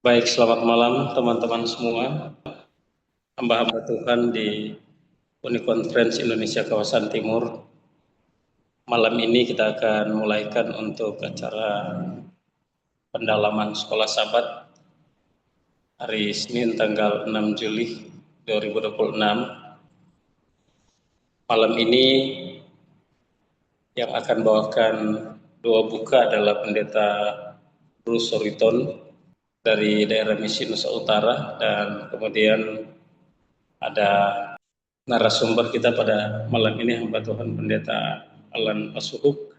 Baik, selamat malam teman-teman semua, hamba-hamba Tuhan di Uniconference Indonesia Kawasan Timur. Malam ini kita akan mulaikan untuk acara pendalaman sekolah Sabat hari Senin tanggal 6 Juli 2026. Malam ini yang akan bawakan doa buka adalah Pendeta Bruce Soriton dari daerah Misi Nusa Utara, dan kemudian ada narasumber kita pada malam ini, hamba Tuhan Pendeta Alan Pasuhuk.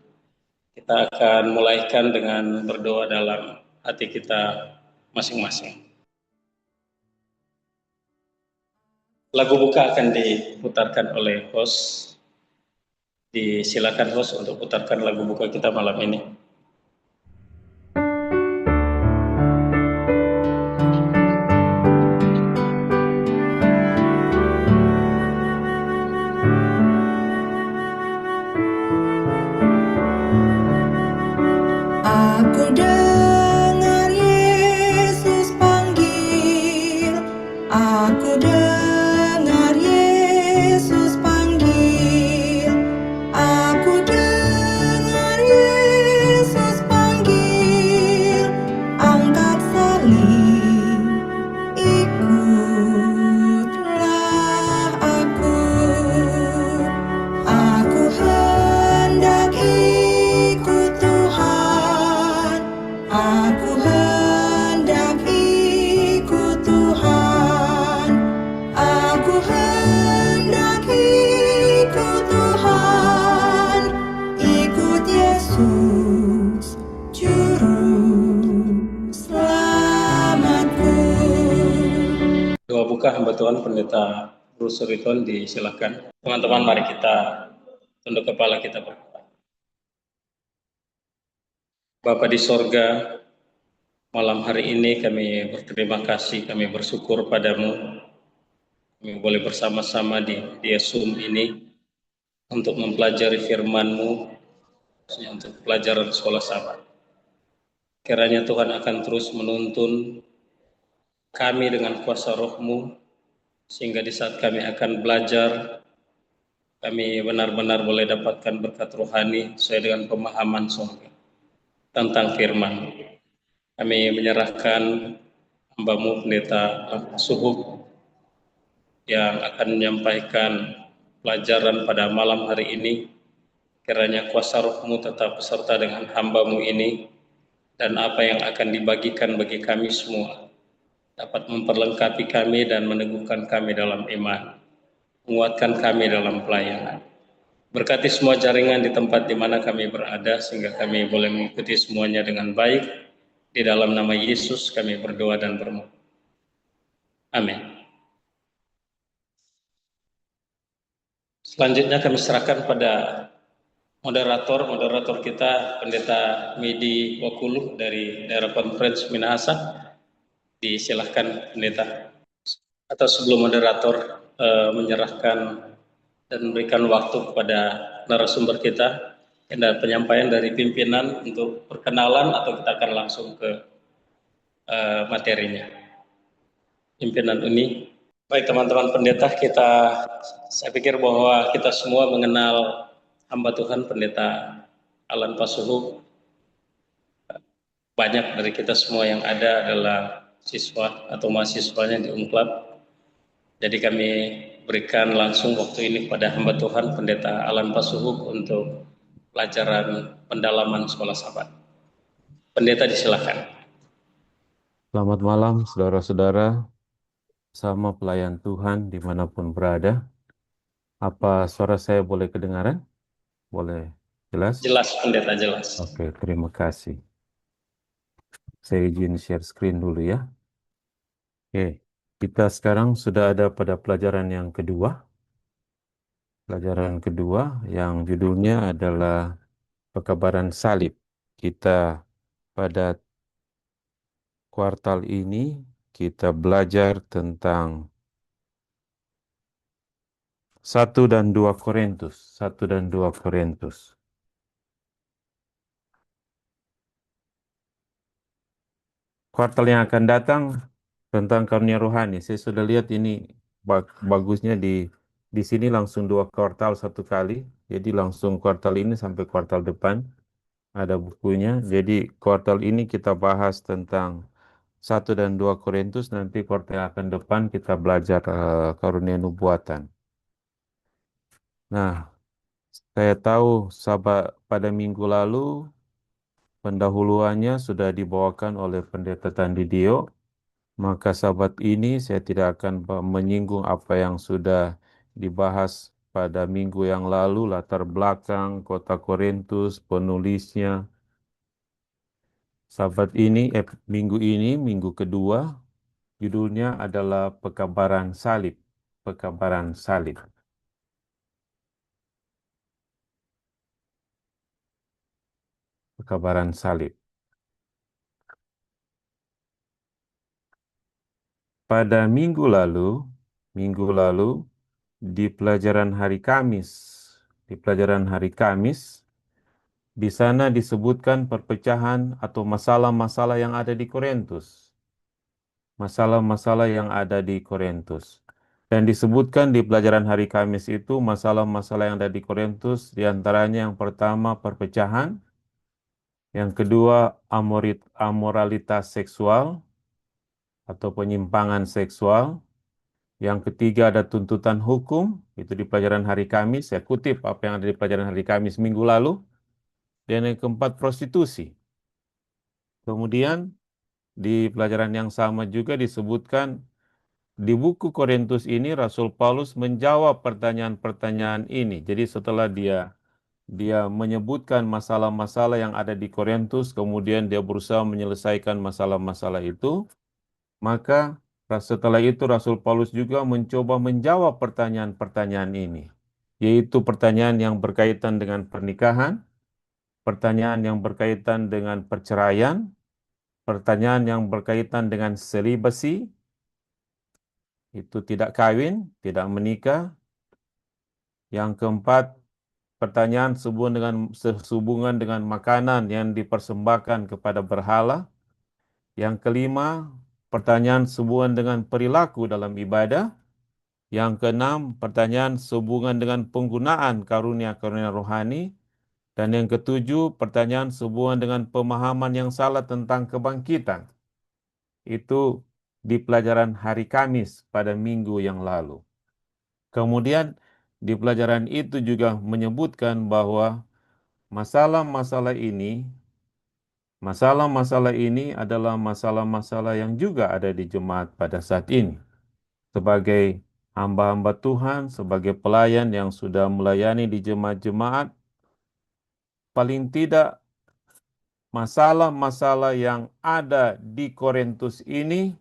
Kita akan mulaikan dengan berdoa dalam hati kita masing-masing. Lagu buka akan diputarkan oleh host. Disilakan host untuk putarkan lagu buka kita malam ini. Aku dengar Yesus panggil, aku dengar Yesus panggil, aku dengar Yesus panggil, angkat salib, ikutlah aku hendak ikut Tuhan, aku hendak ikut Tuhan, aku hendak ikut Tuhan, ikut Yesus Juru Selamatku. Doa buka hamba Tuhan Pendeta Bruce Soriton, disilakan. Teman-teman, mari kita tunduk kepala, kita berdoa. Bapa di sorga, malam hari ini kami berterima kasih, kami bersyukur padamu. Kami boleh bersama-sama di Zoom ini untuk mempelajari firman-Mu, untuk pelajaran sekolah Sabat. Kiranya Tuhan akan terus menuntun kami dengan kuasa Roh-Mu, sehingga di saat kami akan belajar, kami benar-benar boleh dapatkan berkat rohani sesuai dengan pemahaman surga tentang firman. Kami menyerahkan hamba-Mu Pendeta Suhuk yang akan menyampaikan pelajaran pada malam hari ini. Kiranya kuasa Roh-Mu tetap beserta dengan hamba-Mu ini, dan apa yang akan dibagikan bagi kami semua dapat memperlengkapi kami dan meneguhkan kami dalam iman, menguatkan kami dalam pelayanan. Berkati semua jaringan di tempat di mana kami berada, sehingga kami boleh mengikuti semuanya dengan baik. Di dalam nama Yesus kami berdoa dan bermohon. Amin. Selanjutnya kami serahkan pada moderator kita, Pendeta Medi Wakulu dari daerah Conference Minahasa. Disilahkan Pendeta. Atau sebelum moderator menyerahkan dan memberikan waktu kepada narasumber kita, ada penyampaian dari pimpinan untuk perkenalan, atau kita akan langsung ke materinya. Pimpinan Uni. Baik teman-teman pendeta, saya pikir bahwa kita semua mengenal hamba Tuhan Pendeta Alan Pasuhuk. Banyak dari kita semua yang ada adalah siswa atau mahasiswanya di Unclub. Jadi kami berikan langsung waktu ini kepada hamba Tuhan Pendeta Alan Pasuhuk untuk pelajaran pendalaman sekolah Sabat. Pendeta, disilakan. Selamat malam saudara-saudara, sama pelayan Tuhan dimanapun berada. Apa suara saya boleh kedengaran? Boleh jelas? Jelas Pendeta, jelas. Oke, terima kasih. Saya izin share screen dulu ya. Oke, kita sekarang sudah ada pada pelajaran yang kedua. Pelajaran kedua yang judulnya adalah Pekabaran Salib. Kita pada kuartal ini kita belajar tentang 1 dan 2 Korintus. 1 dan 2 Korintus. kuartal yang akan datang tentang karunia rohani. Saya sudah lihat ini bagusnya di sini langsung 2 kuartal 1 kali. Jadi langsung kuartal ini sampai kuartal depan ada bukunya. Jadi kuartal ini kita bahas tentang 1 dan 2 Korintus. Nanti kuartal yang akan depan kita belajar karunia nubuatan. Nah, saya tahu sahabat pada minggu lalu pendahuluannya sudah dibawakan oleh Pendeta Tandi Dio. Maka sahabat ini saya tidak akan menyinggung apa yang sudah dibahas pada minggu yang lalu, latar belakang kota Korintus, penulisnya. Sahabat ini, minggu ini, minggu kedua, judulnya adalah Pekabaran Salib. Pekabaran Salib. Pekabaran Salib. Pada minggu lalu di pelajaran hari Kamis, di sana disebutkan perpecahan atau masalah-masalah yang ada di Korintus. Masalah-masalah yang ada di Korintus. Dan disebutkan di pelajaran hari Kamis itu masalah-masalah yang ada di Korintus, diantaranya yang pertama perpecahan, yang kedua amoralitas seksual atau penyimpangan seksual, yang ketiga ada tuntutan hukum, itu di pelajaran hari Kamis, saya kutip apa yang ada di pelajaran hari Kamis minggu lalu, dan yang keempat prostitusi. Kemudian di pelajaran yang sama juga disebutkan di buku Korintus ini Rasul Paulus menjawab pertanyaan-pertanyaan ini. Jadi setelah dia menyebutkan masalah-masalah yang ada di Korintus, kemudian dia berusaha menyelesaikan masalah-masalah itu, maka setelah itu Rasul Paulus juga mencoba menjawab pertanyaan-pertanyaan ini, yaitu pertanyaan yang berkaitan dengan pernikahan, pertanyaan yang berkaitan dengan perceraian, pertanyaan yang berkaitan dengan celibacy, itu tidak kawin, tidak menikah. Yang keempat, pertanyaan sehubungan dengan makanan yang dipersembahkan kepada berhala. Yang kelima, pertanyaan sehubungan dengan perilaku dalam ibadah. Yang keenam, pertanyaan sehubungan dengan penggunaan karunia-karunia rohani. Dan yang ketujuh, pertanyaan sehubungan dengan pemahaman yang salah tentang kebangkitan. Itu di pelajaran hari Kamis pada minggu yang lalu. Kemudian di pelajaran itu juga menyebutkan bahwa masalah-masalah ini adalah masalah-masalah yang juga ada di jemaat pada saat ini. Sebagai hamba-hamba Tuhan, sebagai pelayan yang sudah melayani di jemaat-jemaat, paling tidak masalah-masalah yang ada di Korintus ini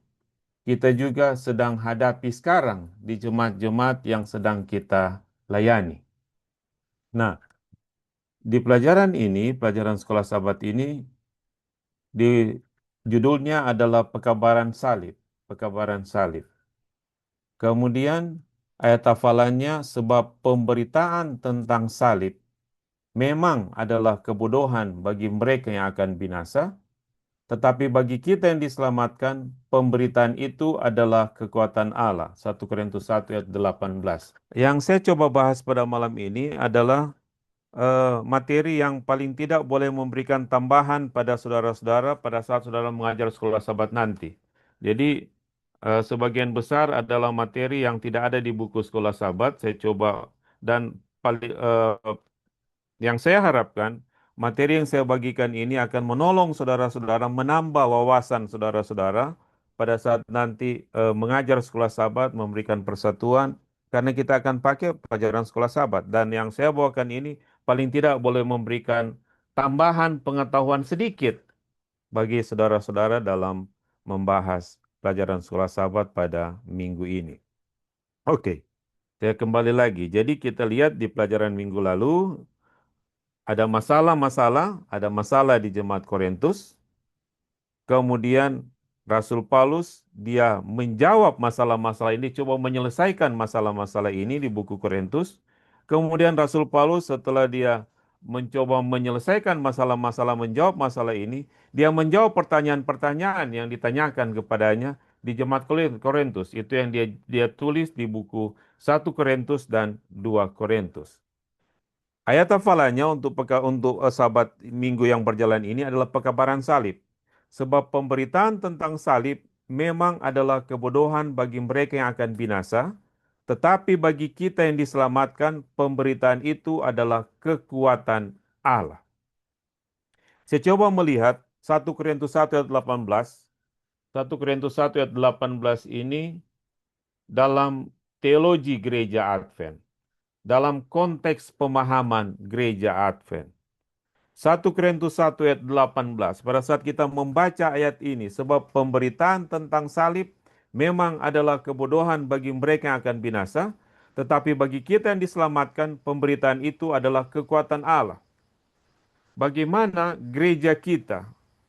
kita juga sedang hadapi sekarang di jemaat-jemaat yang sedang kita layani. Nah, di pelajaran ini, pelajaran sekolah sahabat ini, di judulnya adalah Pekabaran Salib. Pekabaran Salib. Kemudian ayat hafalannya, sebab pemberitaan tentang salib memang adalah kebodohan bagi mereka yang akan binasa, tetapi bagi kita yang diselamatkan, pemberitaan itu adalah kekuatan Allah. 1 Korintus 1 ayat 18. Yang saya coba bahas pada malam ini adalah materi yang paling tidak boleh memberikan tambahan pada saudara-saudara pada saat saudara mengajar sekolah sahabat nanti. Jadi sebagian besar adalah materi yang tidak ada di buku sekolah sahabat. Saya coba dan yang saya harapkan materi yang saya bagikan ini akan menolong saudara-saudara menambah wawasan saudara-saudara pada saat nanti mengajar sekolah sahabat, memberikan persatuan, karena kita akan pakai pelajaran sekolah sahabat. Dan yang saya bawakan ini paling tidak boleh memberikan tambahan pengetahuan sedikit bagi saudara-saudara dalam membahas pelajaran sekolah sahabat pada minggu ini. Oke, saya kembali lagi. Jadi kita lihat di pelajaran minggu lalu, ada masalah di jemaat Korintus. Kemudian Rasul Paulus dia menjawab masalah-masalah ini, coba menyelesaikan masalah-masalah ini di buku Korintus. Kemudian Rasul Paulus setelah dia mencoba menyelesaikan masalah-masalah, menjawab masalah ini, dia menjawab pertanyaan-pertanyaan yang ditanyakan kepadanya di jemaat Korintus. Itu yang dia tulis di buku 1 Korintus dan 2 Korintus. Ayat hafalanya untuk sahabat minggu yang berjalan ini adalah pekabaran salib. Sebab pemberitaan tentang salib memang adalah kebodohan bagi mereka yang akan binasa, tetapi bagi kita yang diselamatkan, pemberitaan itu adalah kekuatan Allah. Saya coba melihat 1 Korintus 1 ayat 18. 1 Korintus 1 ayat 18 ini dalam teologi gereja Advent, dalam konteks pemahaman gereja Advent. 1 Korintus 1 ayat 18. Pada saat kita membaca ayat ini, sebab pemberitaan tentang salib memang adalah kebodohan bagi mereka yang akan binasa, tetapi bagi kita yang diselamatkan, pemberitaan itu adalah kekuatan Allah. Bagaimana gereja kita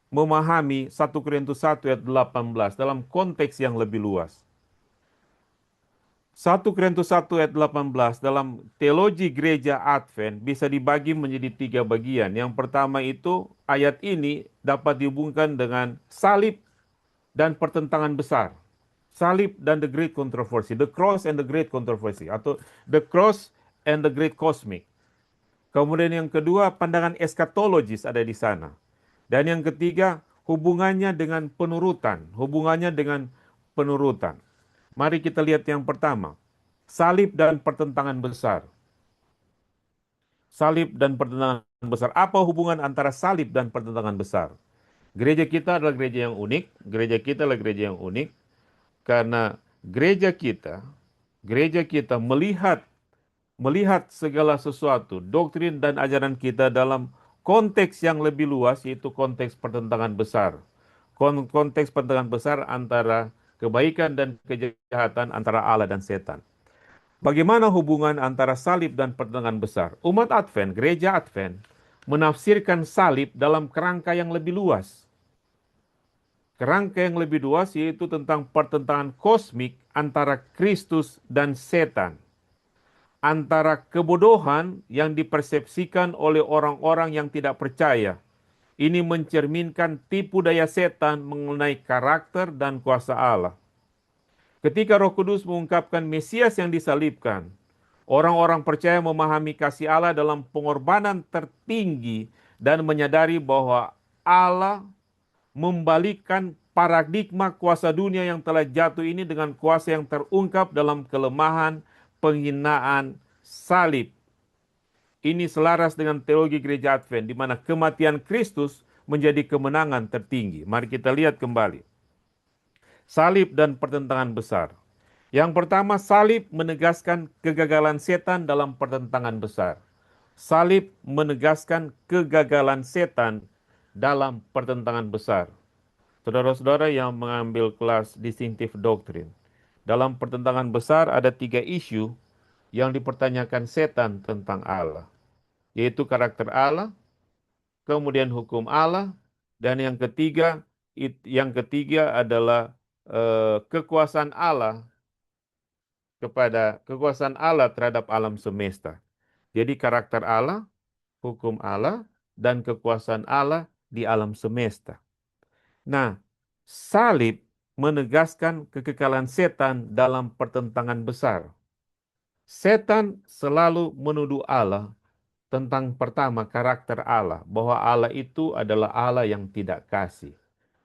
memahami 1 Korintus 1 ayat 18 dalam konteks yang lebih luas? 1 Korintus 1 ayat 18 dalam teologi gereja Advent bisa dibagi menjadi 3 bagian. Yang pertama itu ayat ini dapat dihubungkan dengan salib dan pertentangan besar. Salib dan the great controversy, the cross and the great controversy, atau the cross and the great cosmic. Kemudian yang kedua, pandangan eskatologis ada di sana. Dan yang ketiga, hubungannya dengan penurutan, Mari kita lihat yang pertama, salib dan pertentangan besar. Salib dan pertentangan besar. Apa hubungan antara salib dan pertentangan besar? Gereja kita adalah gereja yang unik. Karena gereja kita melihat segala sesuatu, doktrin dan ajaran kita dalam konteks yang lebih luas, yaitu konteks pertentangan besar. Konteks pertentangan besar antara kebaikan dan kejahatan, antara Allah dan setan. Bagaimana hubungan antara salib dan pertentangan besar? Umat Advent, gereja Advent, menafsirkan salib dalam kerangka yang lebih luas. Kerangka yang lebih luas yaitu tentang pertentangan kosmik antara Kristus dan setan. Antara kebodohan yang dipersepsikan oleh orang-orang yang tidak percaya. Ini mencerminkan tipu daya setan mengenai karakter dan kuasa Allah. Ketika Roh Kudus mengungkapkan Mesias yang disalibkan, orang-orang percaya memahami kasih Allah dalam pengorbanan tertinggi dan menyadari bahwa Allah membalikkan paradigma kuasa dunia yang telah jatuh ini dengan kuasa yang terungkap dalam kelemahan, penghinaan, salib. Ini selaras dengan teologi gereja Advent, di mana kematian Kristus menjadi kemenangan tertinggi. Mari kita lihat kembali. Salib dan pertentangan besar. Yang pertama, salib menegaskan kegagalan setan dalam pertentangan besar. Salib menegaskan kegagalan setan dalam pertentangan besar. Saudara-saudara yang mengambil kelas distinctive doctrine, dalam pertentangan besar ada 3 isu yang dipertanyakan setan tentang Allah, yaitu karakter Allah, kemudian hukum Allah, dan yang ketiga adalah kekuasaan Allah terhadap alam semesta. Jadi karakter Allah, hukum Allah, dan kekuasaan Allah di alam semesta. Nah, salib menegaskan kekekalan setan dalam pertentangan besar. Setan selalu menuduh Allah tentang pertama karakter Allah, bahwa Allah itu adalah Allah yang tidak kasih.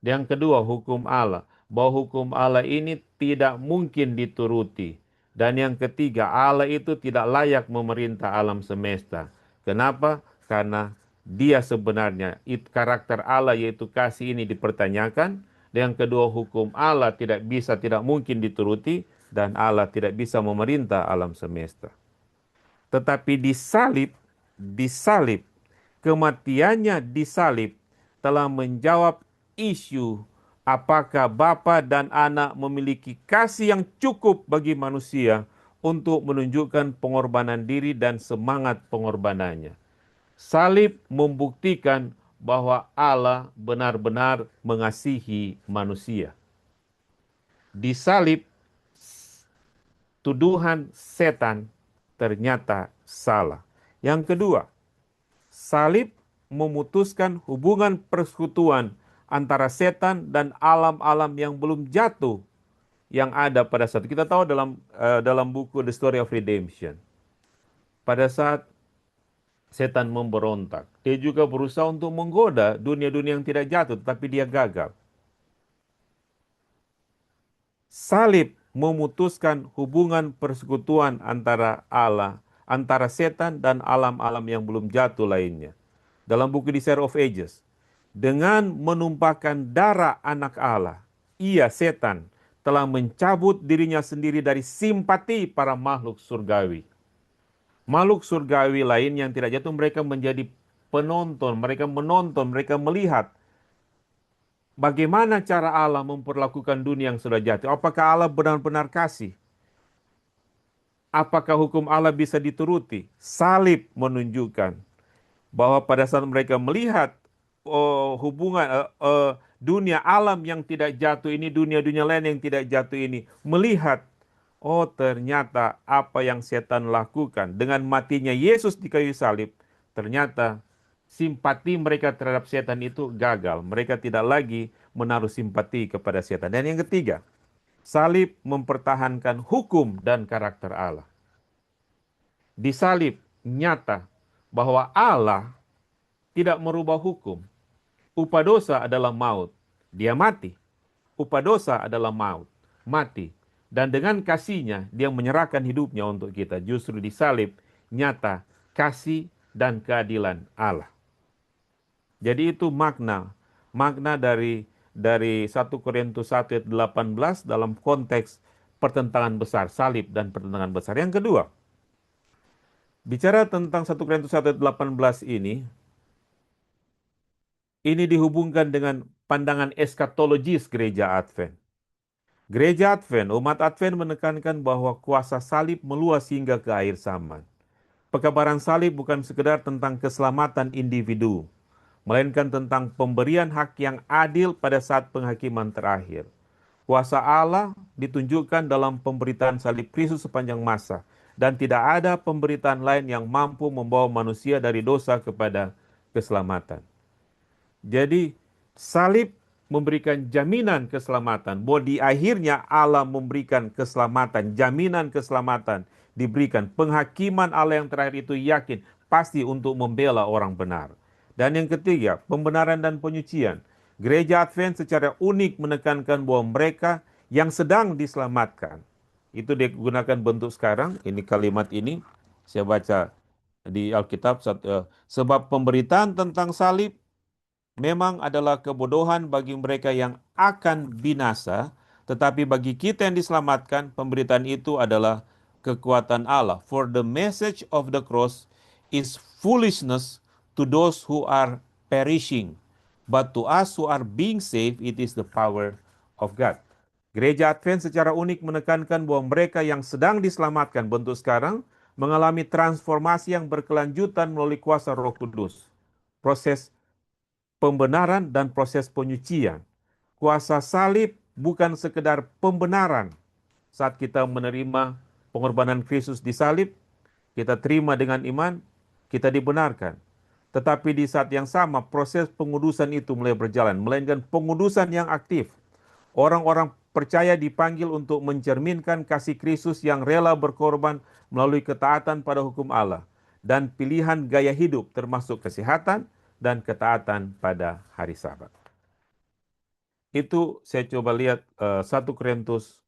Yang kedua, hukum Allah, bahwa hukum Allah ini tidak mungkin dituruti. Dan yang ketiga, Allah itu tidak layak memerintah alam semesta. Kenapa? Karena dia sebenarnya, karakter Allah yaitu kasih ini dipertanyakan. Dan yang kedua, hukum Allah tidak mungkin dituruti. Dan Allah tidak bisa memerintah alam semesta. Tetapi disalib, kematiannya disalib telah menjawab isu apakah Bapa dan Anak memiliki kasih yang cukup bagi manusia untuk menunjukkan pengorbanan diri dan semangat pengorbanannya. Salib membuktikan bahwa Allah benar-benar mengasihi manusia. Disalib, tuduhan setan ternyata salah. Yang kedua, salib memutuskan hubungan persekutuan antara setan dan alam-alam yang belum jatuh yang ada pada saat kita tahu dalam buku The Story of Redemption. Pada saat setan memberontak, dia juga berusaha untuk menggoda dunia-dunia yang tidak jatuh, tetapi dia gagal. Salib memutuskan hubungan persekutuan antara Allah, antara setan dan alam-alam yang belum jatuh lainnya. Dalam buku Desire of Ages, dengan menumpahkan darah anak Allah, ia setan telah mencabut dirinya sendiri dari simpati para makhluk surgawi. Makhluk surgawi lain yang tidak jatuh, mereka menjadi penonton, mereka menonton, mereka melihat bagaimana cara Allah memperlakukan dunia yang sudah jatuh. Apakah Allah benar-benar kasih? Apakah hukum Allah bisa dituruti? Salib menunjukkan bahwa pada saat mereka melihat dunia alam yang tidak jatuh ini, dunia-dunia lain yang tidak jatuh ini, melihat, oh ternyata apa yang setan lakukan dengan matinya Yesus di kayu salib, ternyata simpati mereka terhadap setan itu gagal. Mereka tidak lagi menaruh simpati kepada setan. Dan yang ketiga, salib mempertahankan hukum dan karakter Allah. Di salib nyata bahwa Allah tidak merubah hukum. Upah dosa adalah maut. Dia mati. Upah dosa adalah maut. Mati. Dan dengan kasihnya, dia menyerahkan hidupnya untuk kita. Justru di salib, nyata kasih dan keadilan Allah. Jadi itu makna dari 1 Korintus 1 ayat 18 dalam konteks pertentangan besar, salib dan pertentangan besar. Yang kedua, bicara tentang 1 Korintus 1 ayat 18 ini dihubungkan dengan pandangan eskatologis gereja Advent. Gereja Advent, umat Advent menekankan bahwa kuasa salib meluas hingga ke akhir zaman. Pekabaran salib bukan sekedar tentang keselamatan individu, melainkan tentang pemberian hak yang adil pada saat penghakiman terakhir. Kuasa Allah ditunjukkan dalam pemberitaan salib Kristus sepanjang masa, dan tidak ada pemberitaan lain yang mampu membawa manusia dari dosa kepada keselamatan. Jadi salib memberikan jaminan keselamatan. Bahwa di akhirnya Allah memberikan keselamatan, jaminan keselamatan diberikan. Penghakiman Allah yang terakhir itu yakin pasti untuk membela orang benar. Dan yang ketiga, pembenaran dan penyucian. Gereja Advent secara unik menekankan bahwa mereka yang sedang diselamatkan. Itu digunakan bentuk sekarang, ini kalimat ini, saya baca di Alkitab, sebab pemberitaan tentang salib memang adalah kebodohan bagi mereka yang akan binasa, tetapi bagi kita yang diselamatkan, pemberitaan itu adalah kekuatan Allah. For the message of the cross is foolishness to those who are perishing, but to us who are being saved, it is the power of God. Gereja Advent secara unik menekankan bahwa mereka yang sedang diselamatkan, bentuk sekarang, mengalami transformasi yang berkelanjutan melalui kuasa Roh Kudus. Proses pembenaran dan proses penyucian. Kuasa salib bukan sekedar pembenaran. Saat kita menerima pengorbanan Kristus di salib, kita terima dengan iman, kita dibenarkan. Tetapi di saat yang sama, proses pengudusan itu mulai berjalan, melainkan pengudusan yang aktif. Orang-orang percaya dipanggil untuk mencerminkan kasih Kristus yang rela berkorban melalui ketaatan pada hukum Allah dan pilihan gaya hidup termasuk kesehatan dan ketaatan pada hari Sabat. Itu saya coba lihat 1 Korintus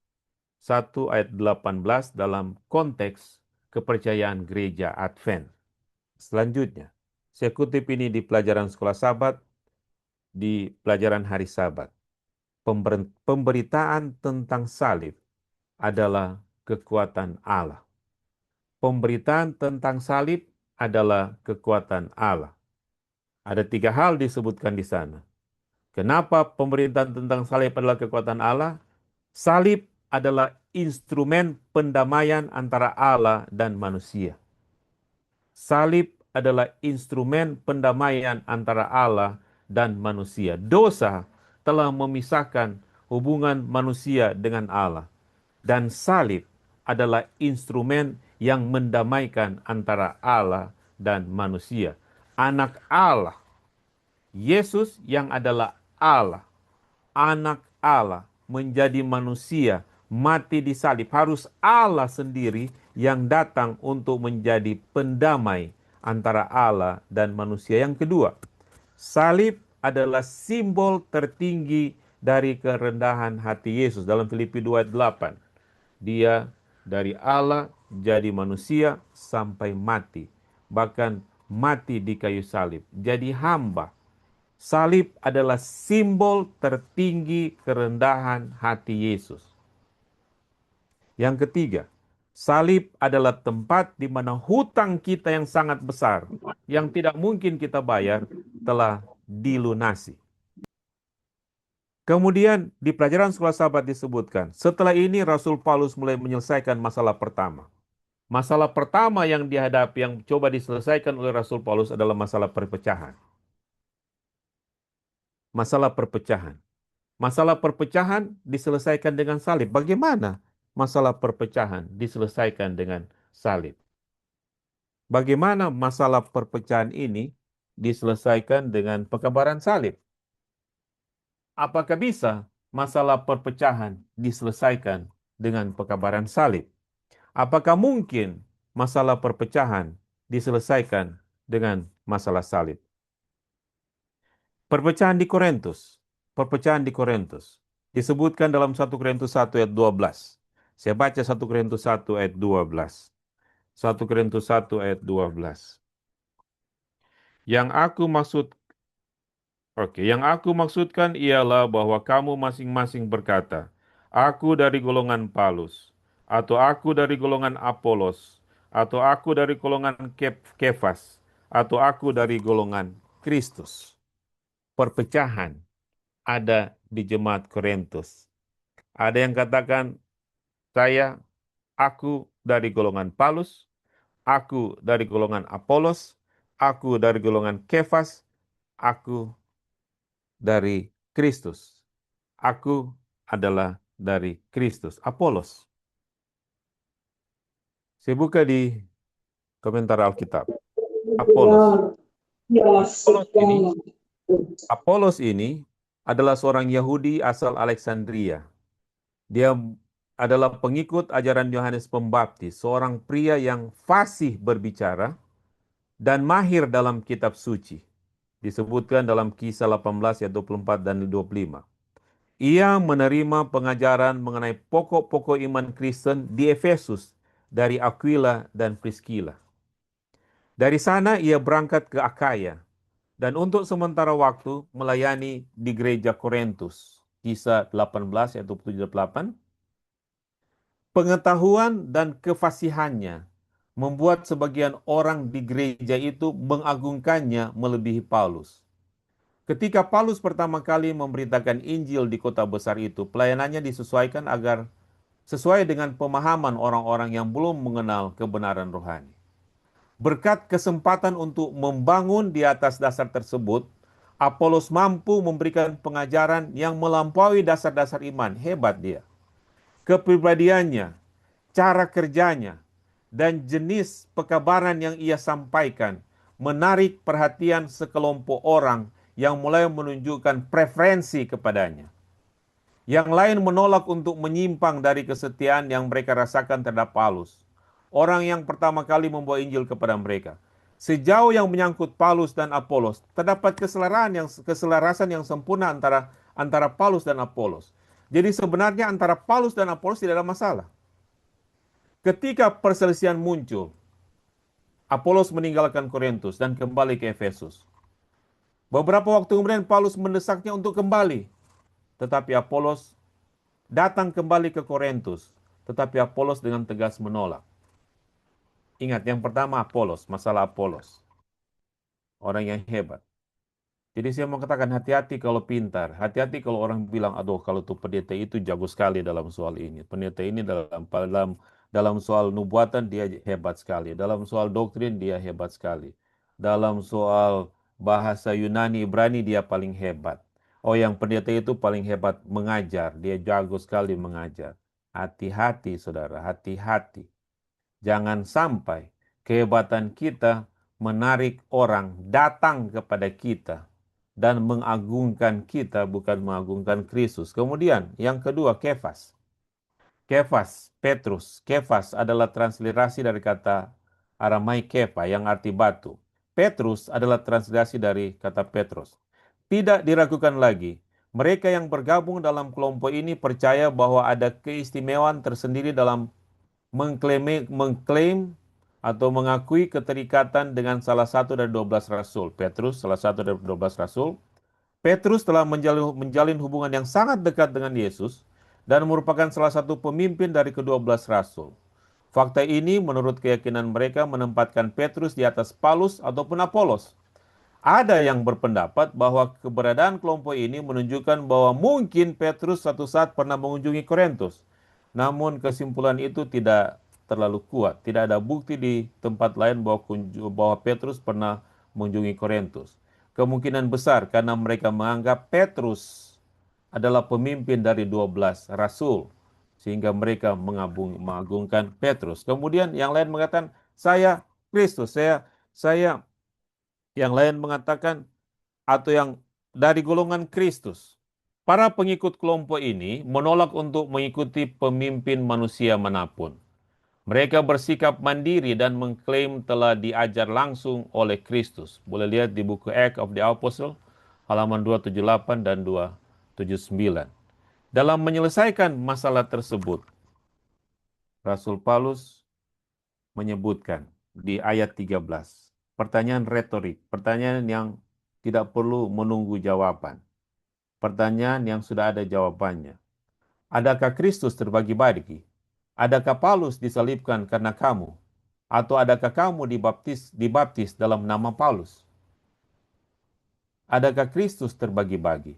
1 ayat 18 dalam konteks kepercayaan gereja Advent. Selanjutnya, saya kutip ini di pelajaran sekolah Sabat, di pelajaran hari Sabat. Pemberitaan tentang salib adalah kekuatan Allah. Pemberitaan tentang salib adalah kekuatan Allah. Ada 3 hal disebutkan di sana. Kenapa pemberitaan tentang salib adalah kekuatan Allah? Salib adalah instrumen pendamaian antara Allah dan manusia. Salib adalah instrumen pendamaian antara Allah dan manusia. Dosa telah memisahkan hubungan manusia dengan Allah. Dan salib adalah instrumen yang mendamaikan antara Allah dan manusia. anak Allah. Yesus yang adalah Allah, anak Allah, menjadi manusia, mati di salib. Harus Allah sendiri yang datang untuk menjadi pendamai antara Allah dan manusia. Yang kedua, salib adalah simbol tertinggi dari kerendahan hati Yesus. Dalam Filipi 2 ayat 8, dia dari Allah jadi manusia sampai mati, bahkan mati di kayu salib, jadi hamba. Salib adalah simbol tertinggi kerendahan hati Yesus. Yang ketiga, salib adalah tempat di mana hutang kita yang sangat besar, yang tidak mungkin kita bayar, telah dilunasi. Kemudian di pelajaran sekolah sahabat disebutkan, setelah ini Rasul Paulus mulai menyelesaikan masalah pertama. Masalah pertama yang dihadapi, yang coba diselesaikan oleh Rasul Paulus adalah masalah perpecahan. Masalah perpecahan. Masalah perpecahan diselesaikan dengan salib. Bagaimana masalah perpecahan diselesaikan dengan salib? Bagaimana masalah perpecahan ini diselesaikan dengan pekabaran salib? Apakah bisa masalah perpecahan diselesaikan dengan pekabaran salib? Apakah mungkin masalah perpecahan diselesaikan dengan masalah salib? Perpecahan di Korintus. Perpecahan di Korintus. Disebutkan dalam 1 Korintus 1 ayat 12. Saya baca 1 Korintus 1 ayat 12. 1 Korintus 1 ayat 12. Yang aku maksudkan ialah bahwa kamu masing-masing berkata, aku dari golongan Paulus, atau aku dari golongan Apolos, atau aku dari golongan Kefas, atau aku dari golongan Kristus. Perpecahan ada di jemaat Korintus. Ada yang katakan, aku dari golongan Paulus, aku dari golongan Apolos, aku dari golongan Kefas, aku dari Kristus. Aku adalah dari Kristus. Apolos. Saya buka di komentar Alkitab. Apolos. Apolos ini adalah seorang Yahudi asal Alexandria. Dia adalah pengikut ajaran Yohanes Pembaptis, seorang pria yang fasih berbicara dan mahir dalam kitab suci. Disebutkan dalam Kisah 18 ayat 24 dan 25. Ia menerima pengajaran mengenai pokok-pokok iman Kristen di Efesus dari Aquila dan Priscilla. Dari sana ia berangkat ke Akaya dan untuk sementara waktu melayani di gereja Korintus. Kisah 18 ayat 78. Pengetahuan dan kefasihannya membuat sebagian orang di gereja itu mengagungkannya melebihi Paulus. Ketika Paulus pertama kali memberitakan Injil di kota besar itu, pelayanannya disesuaikan agar sesuai dengan pemahaman orang-orang yang belum mengenal kebenaran rohani. Berkat kesempatan untuk membangun di atas dasar tersebut, Apolos mampu memberikan pengajaran yang melampaui dasar-dasar iman. Hebat dia. Kepribadiannya, cara kerjanya, dan jenis pekabaran yang ia sampaikan menarik perhatian sekelompok orang yang mulai menunjukkan preferensi kepadanya. Yang lain menolak untuk menyimpang dari kesetiaan yang mereka rasakan terhadap Paulus, orang yang pertama kali membawa Injil kepada mereka. Sejauh yang menyangkut Paulus dan Apolos, terdapat keselarasan yang sempurna antara Paulus dan Apolos. Jadi sebenarnya antara Paulus dan Apolos tidak ada masalah. Ketika perselisihan muncul, Apolos meninggalkan Korintus dan kembali ke Efesus. Beberapa waktu kemudian Paulus mendesaknya untuk kembali. Tetapi Apolos datang kembali ke Korintus. Tetapi Apolos dengan tegas menolak. Ingat, yang pertama Apolos, masalah Apolos. Orang yang hebat. Jadi saya mau katakan hati-hati kalau pintar. Hati-hati kalau orang bilang, aduh kalau tuh pendeta itu jago sekali dalam soal ini. Pendeta ini dalam soal nubuatan dia hebat sekali. Dalam soal doktrin dia hebat sekali. Dalam soal bahasa Yunani, Ibrani dia paling hebat. Oh, yang pendeta itu paling hebat mengajar. Dia jago sekali mengajar. Hati-hati saudara, hati-hati. Jangan sampai kehebatan kita menarik orang datang kepada kita dan mengagungkan kita, bukan mengagungkan Kristus. Kemudian yang kedua, Kefas. Kefas, Petrus. Kefas adalah transliterasi dari kata Aramaik kefa yang arti batu. Petrus adalah transliterasi dari kata Petrus. Tidak diragukan lagi, mereka yang bergabung dalam kelompok ini percaya bahwa ada keistimewaan tersendiri dalam mengklaim atau mengakui keterikatan dengan salah satu dari 12 rasul. Petrus, salah satu dari 12 rasul. Petrus telah menjalin hubungan yang sangat dekat dengan Yesus dan merupakan salah satu pemimpin dari ke-12 rasul. Fakta ini menurut keyakinan mereka menempatkan Petrus di atas Paulus ataupun Apolos. Ada yang berpendapat bahwa keberadaan kelompok ini menunjukkan bahwa mungkin Petrus suatu saat pernah mengunjungi Korintus. Namun kesimpulan itu tidak terlalu kuat. Tidak ada bukti di tempat lain bahwa Petrus pernah mengunjungi Korintus. Kemungkinan besar karena mereka menganggap Petrus adalah pemimpin dari 12 rasul, sehingga mereka mengagungkan Petrus. Kemudian yang lain mengatakan, saya Kristus, saya yang lain mengatakan, atau yang dari golongan Kristus. Para pengikut kelompok ini menolak untuk mengikuti pemimpin manusia manapun. Mereka bersikap mandiri dan mengklaim telah diajar langsung oleh Kristus. Boleh lihat di buku Acts of the Apostle, halaman 278 dan 279. Dalam menyelesaikan masalah tersebut, Rasul Paulus menyebutkan di ayat 13, pertanyaan retorik, pertanyaan yang tidak perlu menunggu jawaban. Pertanyaan yang sudah ada jawabannya. Adakah Kristus terbagi-bagi? Adakah Paulus disalibkan karena kamu? Atau adakah kamu dibaptis dalam nama Paulus? Adakah Kristus terbagi-bagi?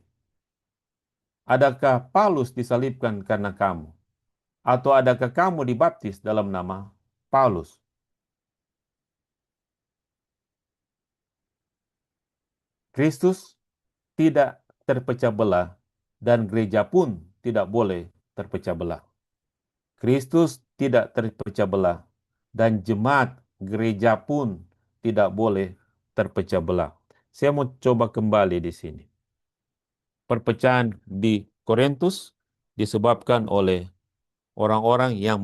Adakah Paulus disalibkan karena kamu? Atau adakah kamu dibaptis dalam nama Paulus? Kristus tidak terpecah belah dan gereja pun tidak boleh terpecah belah. Kristus tidak terpecah belah dan jemaat gereja pun tidak boleh terpecah belah. Saya mau coba kembali di sini. Perpecahan di Korintus disebabkan oleh orang-orang yang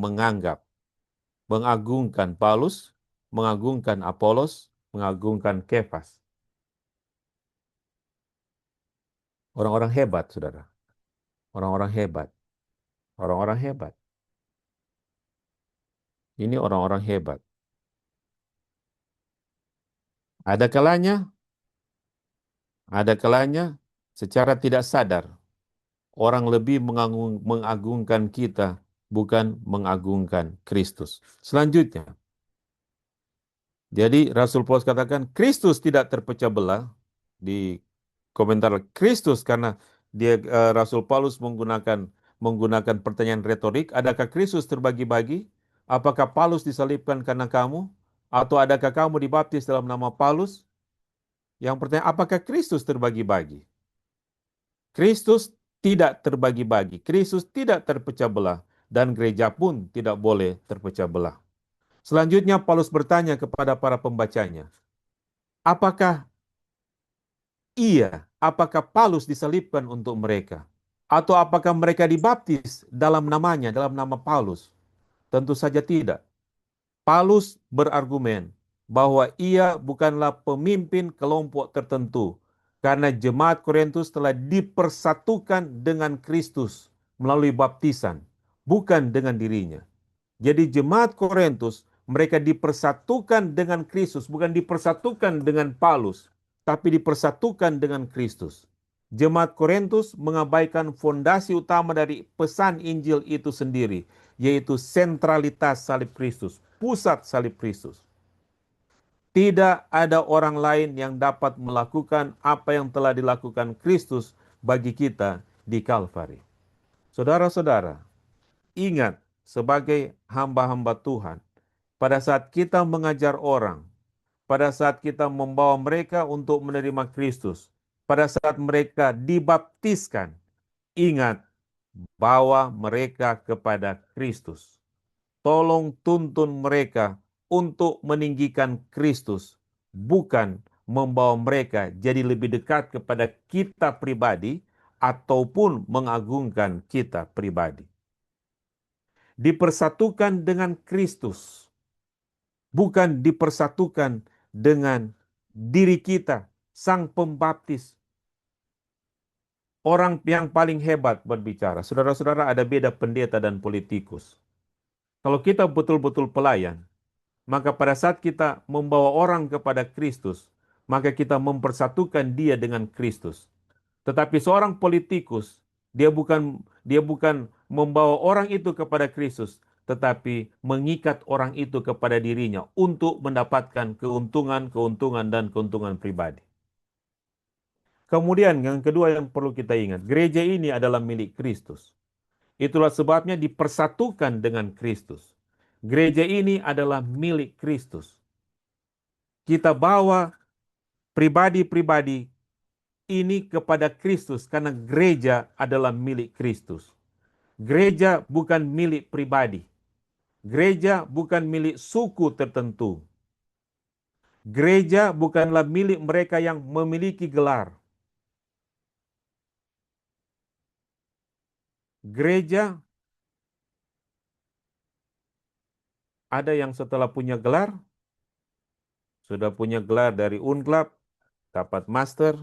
mengagungkan Paulus, mengagungkan Apolos, mengagungkan Kefas. Orang-orang hebat, saudara. Orang-orang hebat. Orang-orang hebat. Ini orang-orang hebat. Ada kalanya secara tidak sadar orang lebih mengagungkan kita, bukan mengagungkan Kristus. Selanjutnya, jadi Rasul Paulus katakan Kristus tidak terpecah belah. Di komentar Kristus, karena Rasul Paulus menggunakan pertanyaan retorik, adakah Kristus terbagi-bagi? Apakah Paulus disalibkan karena kamu? Atau adakah kamu dibaptis dalam nama Paulus? Yang pertanyaan, apakah Kristus terbagi-bagi? Kristus tidak terbagi-bagi. Kristus tidak terpecah belah. Dan gereja pun tidak boleh terpecah belah. Selanjutnya Paulus bertanya kepada para pembacanya, apakah Paulus disalibkan untuk mereka? Atau apakah mereka dibaptis dalam namanya, dalam nama Paulus? Tentu saja tidak. Paulus berargumen bahwa ia bukanlah pemimpin kelompok tertentu karena jemaat Korintus telah dipersatukan dengan Kristus melalui baptisan, bukan dengan dirinya. Jadi jemaat Korintus mereka dipersatukan dengan Kristus, bukan dipersatukan dengan Paulus, tapi dipersatukan dengan Kristus. Jemaat Korintus mengabaikan fondasi utama dari pesan Injil itu sendiri, yaitu sentralitas salib Kristus, pusat salib Kristus. Tidak ada orang lain yang dapat melakukan apa yang telah dilakukan Kristus bagi kita di Kalvari. Saudara-saudara, ingat sebagai hamba-hamba Tuhan, pada saat kita mengajar orang, pada saat kita membawa mereka untuk menerima Kristus, pada saat mereka dibaptiskan, ingat, bawa mereka kepada Kristus. Tolong tuntun mereka untuk meninggikan Kristus bukan membawa mereka jadi lebih dekat kepada kita pribadi ataupun mengagungkan kita pribadi. Dipersatukan dengan Kristus, bukan dipersatukan dengan diri kita, Sang Pembaptis. Orang yang paling hebat berbicara. Saudara-saudara, ada beda pendeta dan politikus. Kalau kita betul-betul pelayan, maka pada saat kita membawa orang kepada Kristus, maka kita mempersatukan dia dengan Kristus. Tetapi seorang politikus, dia bukan membawa orang itu kepada Kristus, tetapi mengikat orang itu kepada dirinya untuk mendapatkan keuntungan dan keuntungan pribadi. Kemudian yang kedua yang perlu kita ingat, gereja ini adalah milik Kristus. Itulah sebabnya dipersatukan dengan Kristus. Gereja ini adalah milik Kristus. Kita bawa pribadi-pribadi ini kepada Kristus karena gereja adalah milik Kristus. Gereja bukan milik pribadi. Gereja bukan milik suku tertentu. Gereja bukanlah milik mereka yang memiliki gelar. Gereja ada yang setelah punya gelar, sudah punya gelar dari UNCLAP, dapat master,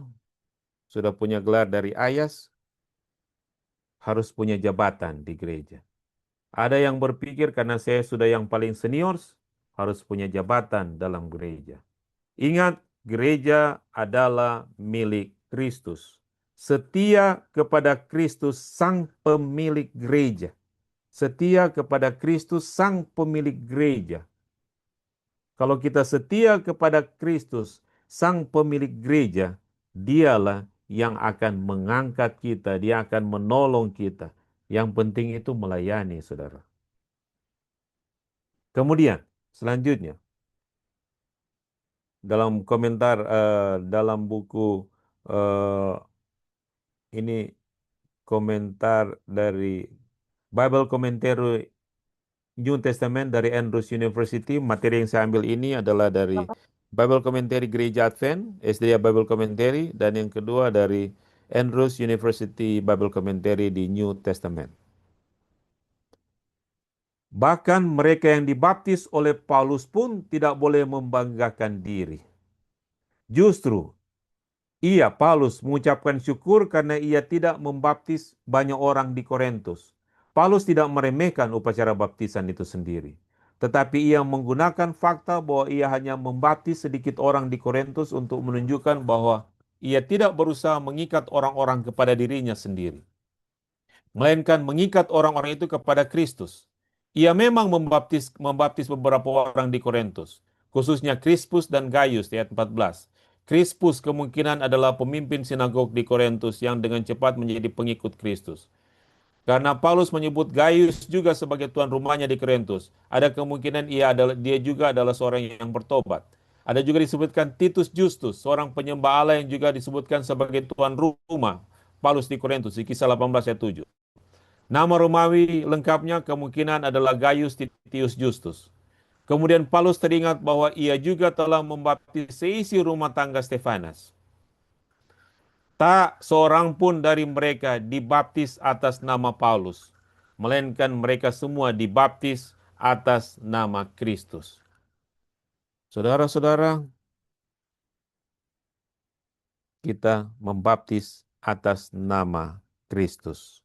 sudah punya gelar dari IAS, harus punya jabatan di gereja. Ada yang berpikir karena saya sudah yang paling senior, harus punya jabatan dalam gereja. Ingat, gereja adalah milik Kristus. Setia kepada Kristus sang pemilik gereja. Setia kepada Kristus sang pemilik gereja. Kalau kita setia kepada Kristus sang pemilik gereja, dialah yang akan mengangkat kita, dia akan menolong kita. Yang penting itu melayani, saudara. Kemudian, selanjutnya, dalam komentar dalam buku ini komentar dari Bible Commentary New Testament dari Andrews University. Materi yang saya ambil ini adalah dari Bible Commentary Gereja Advent, SDA Bible Commentary, dan yang kedua dari Andrews University Bible Commentary di New Testament. Bahkan mereka yang dibaptis oleh Paulus pun tidak boleh membanggakan diri. Justru, Paulus mengucapkan syukur karena ia tidak membaptis banyak orang di Korintus. Paulus tidak meremehkan upacara baptisan itu sendiri. Tetapi ia menggunakan fakta bahwa ia hanya membaptis sedikit orang di Korintus untuk menunjukkan bahwa ia tidak berusaha mengikat orang-orang kepada dirinya sendiri, melainkan mengikat orang-orang itu kepada Kristus. Ia memang membaptis beberapa orang di Korintus, khususnya Crispus dan Gaius di ayat 14. Crispus kemungkinan adalah pemimpin sinagog di Korintus yang dengan cepat menjadi pengikut Kristus. Karena Paulus menyebut Gaius juga sebagai tuan rumahnya di Korintus, ada kemungkinan dia juga adalah seorang yang bertobat. Ada juga disebutkan Titus Justus, seorang penyembah Allah yang juga disebutkan sebagai tuan rumah Paulus di Korintus, di Kisah 18 ayat 7. Nama Romawi lengkapnya kemungkinan adalah Gaius Titius Justus. Kemudian Paulus teringat bahwa ia juga telah membaptis seisi rumah tangga Stefanus. Tak seorang pun dari mereka dibaptis atas nama Paulus, melainkan mereka semua dibaptis atas nama Kristus. Saudara-saudara, kita membaptis atas nama Kristus.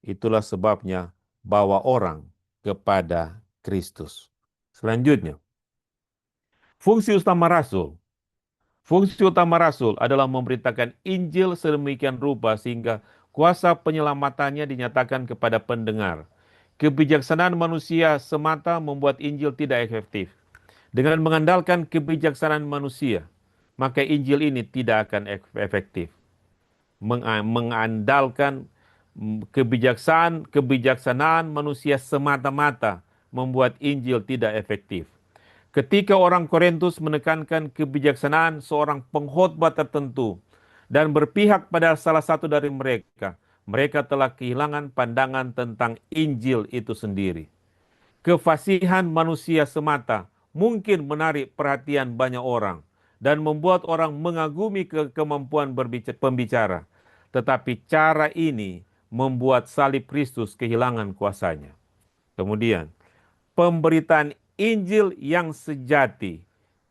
Itulah sebabnya bawa orang kepada Kristus. Selanjutnya, fungsi utama rasul. Fungsi utama rasul adalah memberitakan Injil sedemikian rupa sehingga kuasa penyelamatannya dinyatakan kepada pendengar. Kebijaksanaan manusia semata membuat Injil tidak efektif. Dengan mengandalkan kebijaksanaan manusia, maka Injil ini tidak akan efektif. Mengandalkan kebijaksanaan manusia semata-mata membuat Injil tidak efektif. Ketika orang Korintus menekankan kebijaksanaan seorang pengkhotbah tertentu dan berpihak pada salah satu dari mereka, mereka telah kehilangan pandangan tentang Injil itu sendiri. Kefasihan manusia semata mungkin menarik perhatian banyak orang dan membuat orang mengagumi kemampuan pembicara. Tetapi cara ini membuat salib Kristus kehilangan kuasanya. Kemudian, pemberitaan Injil yang sejati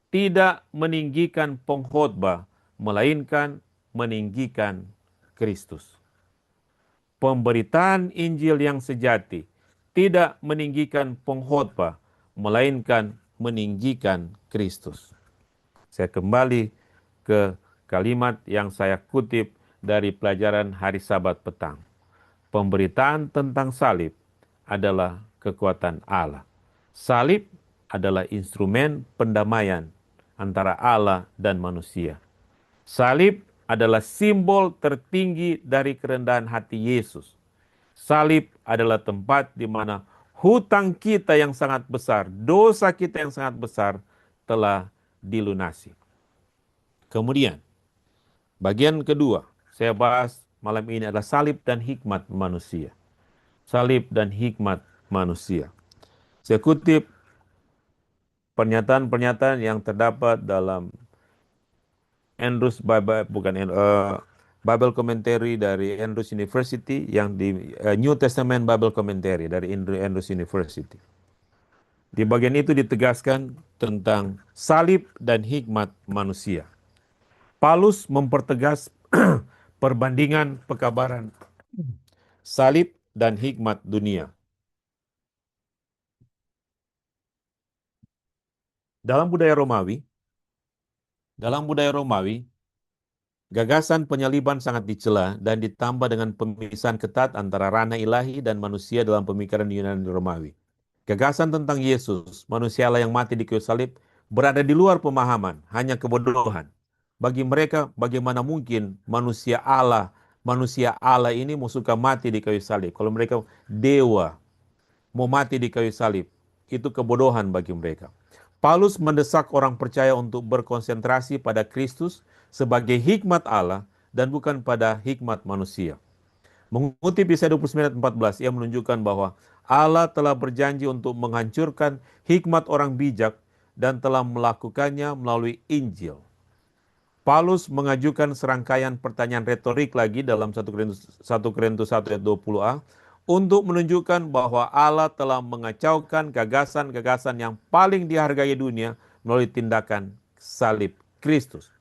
tidak meninggikan pengkhotbah, melainkan meninggikan Kristus. Pemberitaan Injil yang sejati tidak meninggikan pengkhotbah, melainkan meninggikan Kristus. Saya kembali ke kalimat yang saya kutip dari pelajaran hari Sabat petang. Pemberitaan tentang salib adalah kekuatan Allah. Salib adalah instrumen pendamaian antara Allah dan manusia. Salib adalah simbol tertinggi dari kerendahan hati Yesus. Salib adalah tempat di mana hutang kita yang sangat besar, dosa kita yang sangat besar telah dilunasi. Kemudian, bagian kedua, saya bahas malam ini adalah salib dan hikmat manusia. Salib dan hikmat manusia. Saya kutip pernyataan-pernyataan yang terdapat dalam Bible Commentary dari Andrews University, yang di New Testament Bible Commentary dari Andrews University. Di bagian itu ditegaskan tentang salib dan hikmat manusia. Paulus mempertegas perbandingan pekabaran salib dan hikmat dunia. Dalam budaya Romawi, gagasan penyaliban sangat dicela dan ditambah dengan pemisahan ketat antara ranah ilahi dan manusia dalam pemikiran Yunani Romawi. Gagasan tentang Yesus, manusia Allah yang mati di kayu salib, berada di luar pemahaman, hanya kebodohan. Bagi mereka, bagaimana mungkin manusia Allah ini mau suka mati di kayu salib? Kalau mereka dewa mau mati di kayu salib, itu kebodohan bagi mereka. Paulus mendesak orang percaya untuk berkonsentrasi pada Kristus sebagai hikmat Allah dan bukan pada hikmat manusia. Mengutip Yesaya 29:14, ia menunjukkan bahwa Allah telah berjanji untuk menghancurkan hikmat orang bijak dan telah melakukannya melalui Injil. Paulus mengajukan serangkaian pertanyaan retorik lagi dalam 1 Korintus 1 ayat 20a untuk menunjukkan bahwa Allah telah mengacaukan gagasan-gagasan yang paling dihargai dunia melalui tindakan salib Kristus.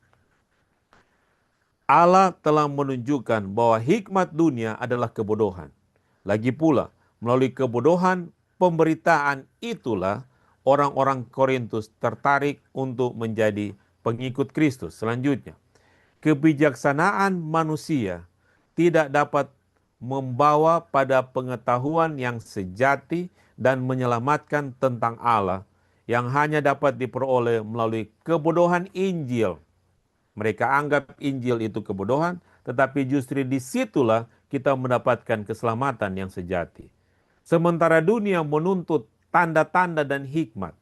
Allah telah menunjukkan bahwa hikmat dunia adalah kebodohan. Lagi pula, melalui kebodohan pemberitaan itulah orang-orang Korintus tertarik untuk menjadi pengikut Kristus. Selanjutnya, kebijaksanaan manusia tidak dapat membawa pada pengetahuan yang sejati dan menyelamatkan tentang Allah yang hanya dapat diperoleh melalui kebodohan Injil. Mereka anggap Injil itu kebodohan, tetapi justru disitulah kita mendapatkan keselamatan yang sejati. Sementara dunia menuntut tanda-tanda dan hikmat,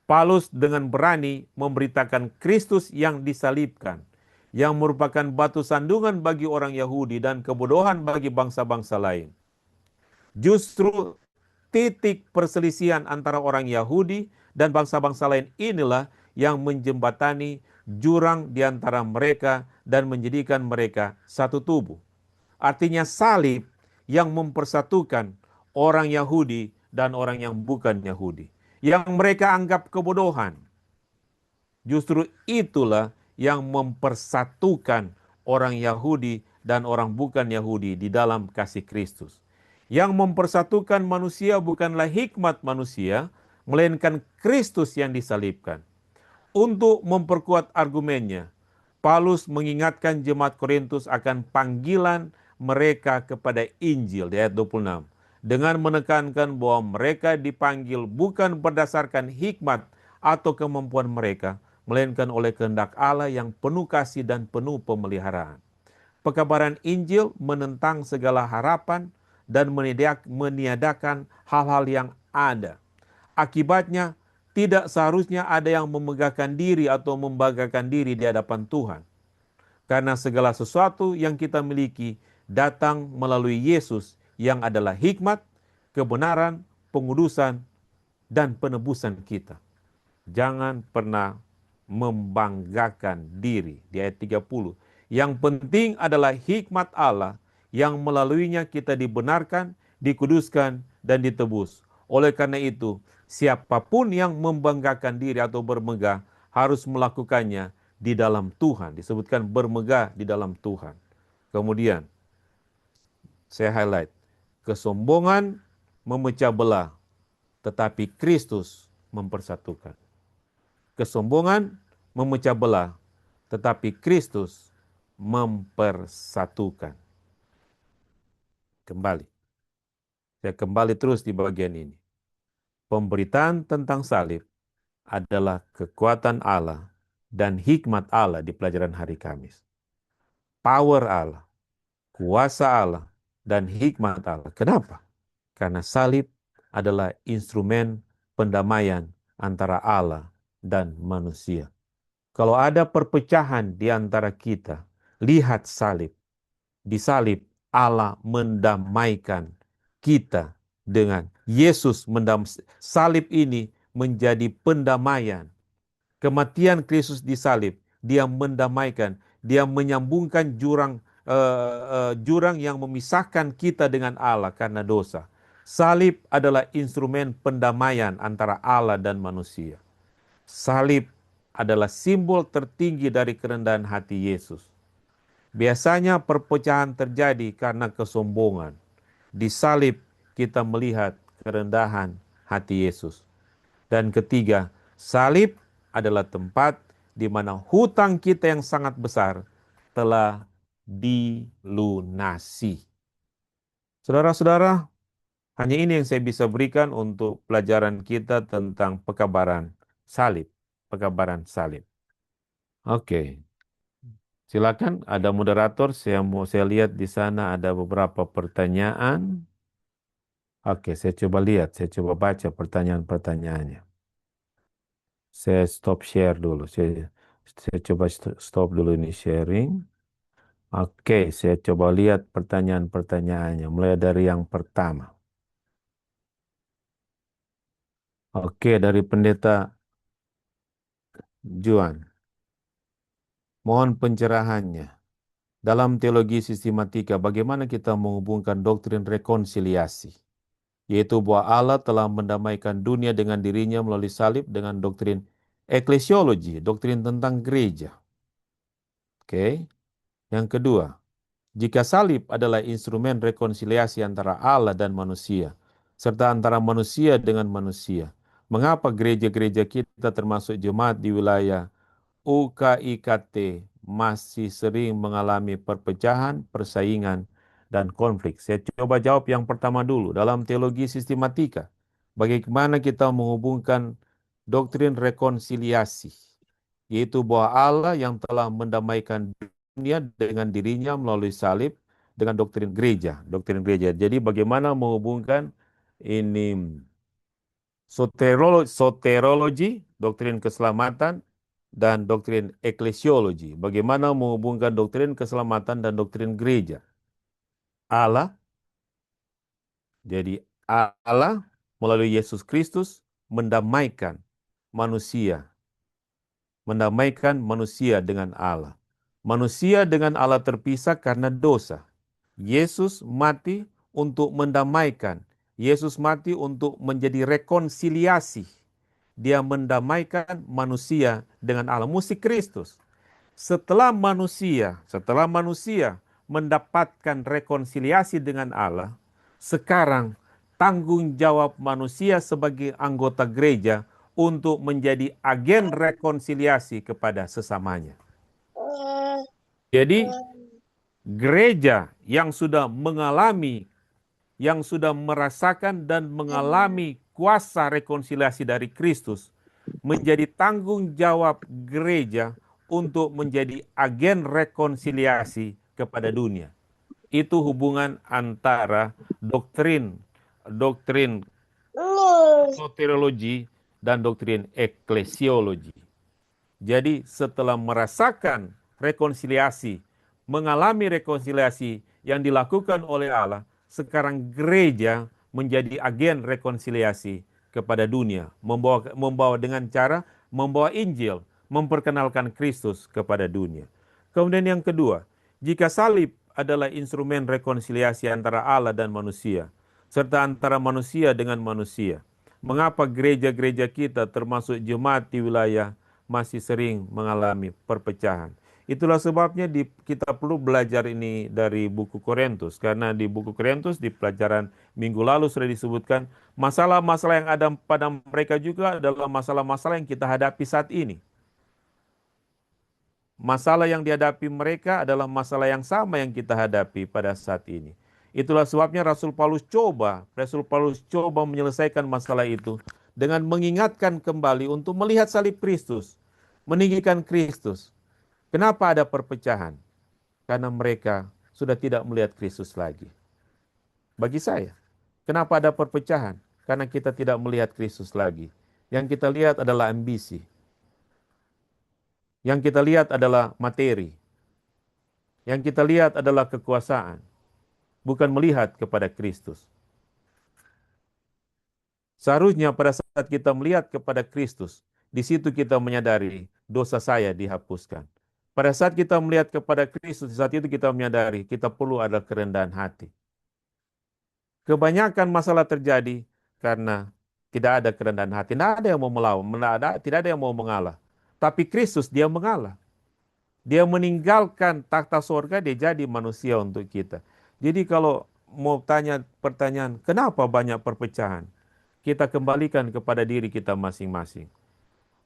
Paulus dengan berani memberitakan Kristus yang disalibkan, yang merupakan batu sandungan bagi orang Yahudi dan kebodohan bagi bangsa-bangsa lain. Justru titik perselisihan antara orang Yahudi dan bangsa-bangsa lain inilah yang menjembatani jurang di antara mereka dan menjadikan mereka satu tubuh. Artinya salib yang mempersatukan orang Yahudi dan orang yang bukan Yahudi, yang mereka anggap kebodohan. Justru itulah yang mempersatukan orang Yahudi dan orang bukan Yahudi di dalam kasih Kristus. Yang mempersatukan manusia bukanlah hikmat manusia, melainkan Kristus yang disalibkan. Untuk memperkuat argumennya, Paulus mengingatkan jemaat Korintus akan panggilan mereka kepada Injil di ayat 26. Dengan menekankan bahwa mereka dipanggil bukan berdasarkan hikmat atau kemampuan mereka, melainkan oleh kehendak Allah yang penuh kasih dan penuh pemeliharaan. Pekabaran Injil menentang segala harapan dan meniadakan hal-hal yang ada. Akibatnya, tidak seharusnya ada yang memegahkan diri atau membanggakan diri di hadapan Tuhan. Karena segala sesuatu yang kita miliki datang melalui Yesus yang adalah hikmat, kebenaran, pengudusan, dan penebusan kita. Jangan pernah membanggakan diri. Di ayat 30. Yang penting adalah hikmat Allah yang melaluinya kita dibenarkan, dikuduskan, dan ditebus. Oleh karena itu, siapapun yang membanggakan diri atau bermegah harus melakukannya di dalam Tuhan. Disebutkan bermegah di dalam Tuhan. Kemudian, saya highlight. Kesombongan memecah belah, tetapi Kristus mempersatukan. Kesombongan memecah belah, tetapi Kristus mempersatukan. Kembali. Saya kembali terus di bagian ini. Pemberitaan tentang salib adalah kekuatan Allah dan hikmat Allah di pelajaran hari Kamis. Power Allah, kuasa Allah, dan hikmat Allah. Kenapa? Karena salib adalah instrumen pendamaian antara Allah dan manusia. Kalau ada perpecahan di antara kita, lihat salib. Di salib Allah mendamaikan kita dengan Yesus. Salib ini menjadi pendamaian. Kematian Kristus di salib, dia mendamaikan, dia menyambungkan jurang yang memisahkan kita dengan Allah karena dosa. Salib adalah instrumen pendamaian antara Allah dan manusia. Salib adalah simbol tertinggi dari kerendahan hati Yesus. Biasanya perpecahan terjadi karena kesombongan. Di salib kita melihat kerendahan hati Yesus. Dan ketiga, salib adalah tempat di mana hutang kita yang sangat besar telah dilunasi. Saudara-saudara, hanya ini yang saya bisa berikan untuk pelajaran kita tentang pekabaran salib. Pekabaran salib. Oke. Silakan, ada moderator. Saya lihat di sana ada beberapa pertanyaan. Oke, saya coba lihat. Saya coba baca pertanyaan-pertanyaannya. Saya stop share dulu. Saya coba stop dulu ini sharing. Oke, saya coba lihat pertanyaan-pertanyaannya. Mulai dari yang pertama. Oke, dari Pendeta Juan. Mohon pencerahannya. Dalam teologi sistematika, bagaimana kita menghubungkan doktrin rekonsiliasi? Yaitu bahwa Allah telah mendamaikan dunia dengan dirinya melalui salib dengan doktrin eklesiologi, doktrin tentang gereja. Oke. Yang kedua, jika salib adalah instrumen rekonsiliasi antara Allah dan manusia, serta antara manusia dengan manusia, mengapa gereja-gereja kita termasuk jemaat di wilayah UKIKT masih sering mengalami perpecahan, persaingan, dan konflik? Saya coba jawab yang pertama dulu. Dalam teologi sistematika, bagaimana kita menghubungkan doktrin rekonsiliasi, yaitu bahwa Allah yang telah mendamaikan dunia dengan dirinya melalui salib dengan doktrin gereja. Jadi bagaimana menghubungkan ini soterologi, doktrin keselamatan, dan doktrin eklesiologi. Bagaimana menghubungkan doktrin keselamatan dan doktrin gereja? Jadi Allah melalui Yesus Kristus mendamaikan manusia dengan Allah. Manusia dengan Allah terpisah karena dosa. Yesus mati untuk mendamaikan. Yesus mati untuk menjadi rekonsiliasi. Dia mendamaikan manusia dengan Allah. Musik Kristus. Setelah manusia mendapatkan rekonsiliasi dengan Allah, sekarang tanggung jawab manusia sebagai anggota gereja untuk menjadi agen rekonsiliasi kepada sesamanya. Jadi gereja yang sudah merasakan dan mengalami kuasa rekonsiliasi dari Kristus menjadi tanggung jawab gereja untuk menjadi agen rekonsiliasi kepada dunia. Itu hubungan antara doktrin soteriologi dan doktrin eklesiologi. Jadi setelah merasakan rekonsiliasi, mengalami rekonsiliasi yang dilakukan oleh Allah, sekarang gereja menjadi agen rekonsiliasi kepada dunia, membawa dengan cara membawa Injil, memperkenalkan Kristus kepada dunia. Kemudian yang kedua, jika salib adalah instrumen rekonsiliasi antara Allah dan manusia, serta antara manusia dengan manusia, mengapa gereja-gereja kita termasuk jemaat di wilayah masih sering mengalami perpecahan? Itulah sebabnya kita perlu belajar ini dari buku Korintus. Karena di buku Korintus, di pelajaran minggu lalu sudah disebutkan, masalah-masalah yang ada pada mereka juga adalah masalah-masalah yang kita hadapi saat ini. Masalah yang dihadapi mereka adalah masalah yang sama yang kita hadapi pada saat ini. Itulah sebabnya Rasul Paulus coba menyelesaikan masalah itu dengan mengingatkan kembali untuk melihat salib Kristus, meninggikan Kristus. Kenapa ada perpecahan? Karena mereka sudah tidak melihat Kristus lagi. Bagi saya, kenapa ada perpecahan? Karena kita tidak melihat Kristus lagi. Yang kita lihat adalah ambisi. Yang kita lihat adalah materi. Yang kita lihat adalah kekuasaan. Bukan melihat kepada Kristus. Seharusnya pada saat kita melihat kepada Kristus, di situ kita menyadari dosa saya dihapuskan. Pada saat kita melihat kepada Kristus, saat itu kita menyadari kita perlu ada kerendahan hati. Kebanyakan masalah terjadi karena tidak ada kerendahan hati. Tidak ada yang mau melawan, tidak ada yang mau mengalah. Tapi Kristus, dia mengalah. Dia meninggalkan takhta sorga, dia jadi manusia untuk kita. Jadi kalau mau tanya pertanyaan, kenapa banyak perpecahan? Kita kembalikan kepada diri kita masing-masing.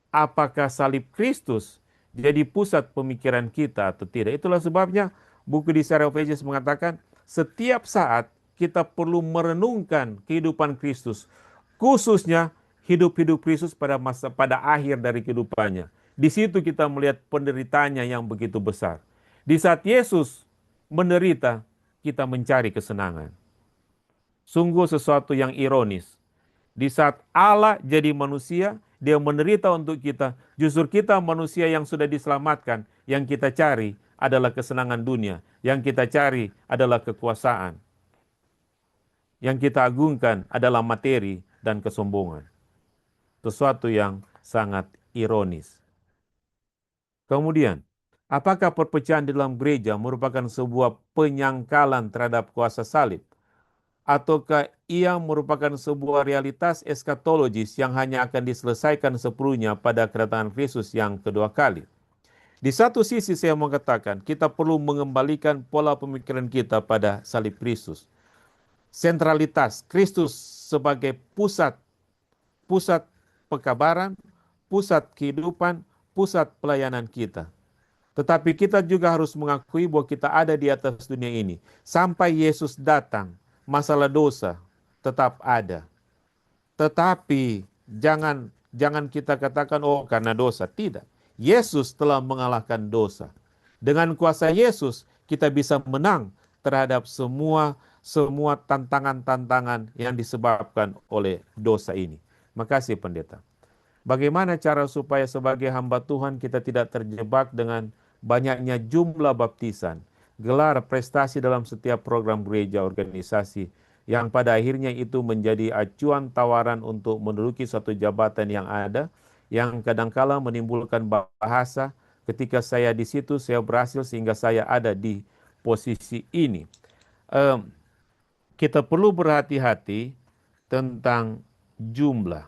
Apakah salib Kristus jadi pusat pemikiran kita atau tidak? Itulah sebabnya buku di Sarah of Ages mengatakan setiap saat kita perlu merenungkan kehidupan Kristus, khususnya hidup-hidup Kristus pada akhir dari kehidupannya. Di situ kita melihat penderitaannya yang begitu besar. Di saat Yesus menderita, kita mencari kesenangan. Sungguh sesuatu yang ironis. Di saat Allah jadi manusia, dia menderita untuk kita. Justru kita manusia yang sudah diselamatkan, yang kita cari adalah kesenangan dunia. Yang kita cari adalah kekuasaan. Yang kita agungkan adalah materi dan kesombongan. Sesuatu yang sangat ironis. Kemudian, apakah perpecahan di dalam gereja merupakan sebuah penyangkalan terhadap kuasa salib? Ataukah ia merupakan sebuah realitas eskatologis yang hanya akan diselesaikan sepenuhnya pada kedatangan Kristus yang kedua kali? Di satu sisi saya mengatakan kita perlu mengembalikan pola pemikiran kita pada salib Kristus. Sentralitas Kristus sebagai pusat pekabaran, pusat kehidupan, pusat pelayanan kita. Tetapi kita juga harus mengakui bahwa kita ada di atas dunia ini. Sampai Yesus datang, masalah dosa tetap ada. Tetapi jangan kita katakan, oh karena dosa. Tidak. Yesus telah mengalahkan dosa. Dengan kuasa Yesus, kita bisa menang terhadap semua tantangan-tantangan yang disebabkan oleh dosa ini. Makasih pendeta. Bagaimana cara supaya sebagai hamba Tuhan kita tidak terjebak dengan banyaknya jumlah baptisan, gelar, prestasi dalam setiap program gereja organisasi, yang pada akhirnya itu menjadi acuan tawaran untuk menduduki suatu jabatan yang ada, yang kadangkala menimbulkan bahasa, ketika saya di situ saya berhasil sehingga saya ada di posisi ini. Kita perlu berhati-hati tentang jumlah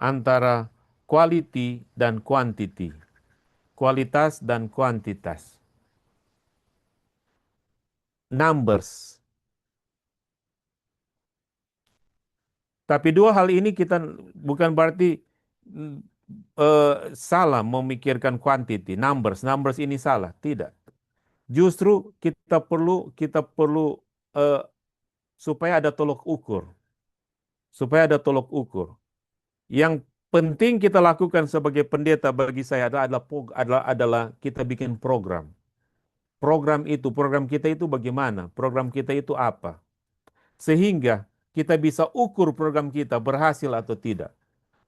antara quality dan quantity, kualitas dan kuantitas. Numbers. Tapi dua hal ini kita bukan berarti salah memikirkan quantity, numbers. Numbers ini salah, tidak. Justru kita perlu supaya ada tolok ukur. Supaya ada tolok ukur. Yang penting kita lakukan sebagai pendeta bagi saya adalah kita bikin program. Program kita itu bagaimana? Program kita itu apa? Sehingga kita bisa ukur program kita berhasil atau tidak.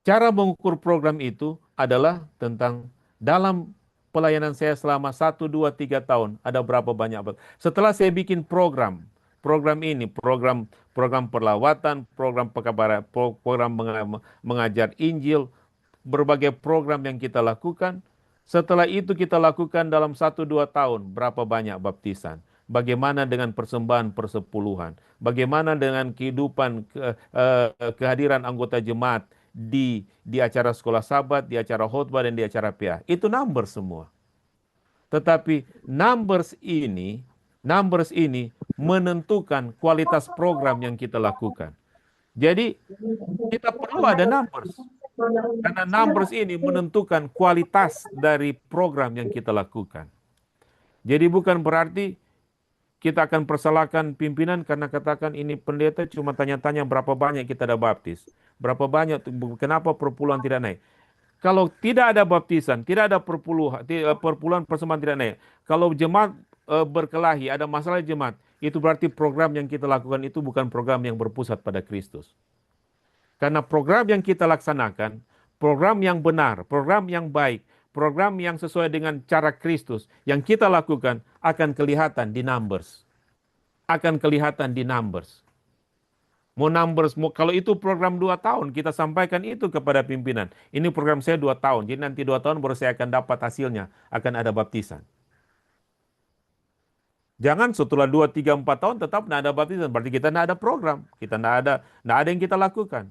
Cara mengukur program itu adalah tentang dalam pelayanan saya selama 1, 2, 3 tahun ada berapa banyak. Setelah saya bikin program ini, program perlawatan, program pekabaran, program mengajar Injil, berbagai program yang kita lakukan. Setelah itu kita lakukan dalam 1-2 tahun, berapa banyak baptisan? Bagaimana dengan persembahan persepuluhan? Bagaimana dengan kehidupan kehadiran anggota jemaat di acara sekolah sahabat, di acara khotbah dan di acara PA? Itu number semua. Tetapi numbers ini menentukan kualitas program yang kita lakukan. Jadi kita perlu ada numbers. Karena numbers ini menentukan kualitas dari program yang kita lakukan. Jadi bukan berarti kita akan persalahkan pimpinan karena katakan ini pendeta cuma tanya-tanya berapa banyak kita ada baptis. Berapa banyak, kenapa perpuluhan tidak naik. Kalau tidak ada baptisan, tidak ada perpuluhan persembahan tidak naik. Kalau jemaat berkelahi, ada masalah jemaat, itu berarti program yang kita lakukan itu bukan program yang berpusat pada Kristus. Karena program yang kita laksanakan, program yang benar, program yang baik, program yang sesuai dengan cara Kristus, yang kita lakukan akan kelihatan di numbers. Akan kelihatan di numbers. Mau numbers, kalau itu program 2 tahun, kita sampaikan itu kepada pimpinan. Ini program saya 2 tahun, jadi nanti 2 tahun baru saya akan dapat hasilnya, akan ada baptisan. Jangan setelah 2, 3, 4 tahun tetap tidak ada baptisan, berarti kita tidak ada program, kita tidak ada yang kita lakukan.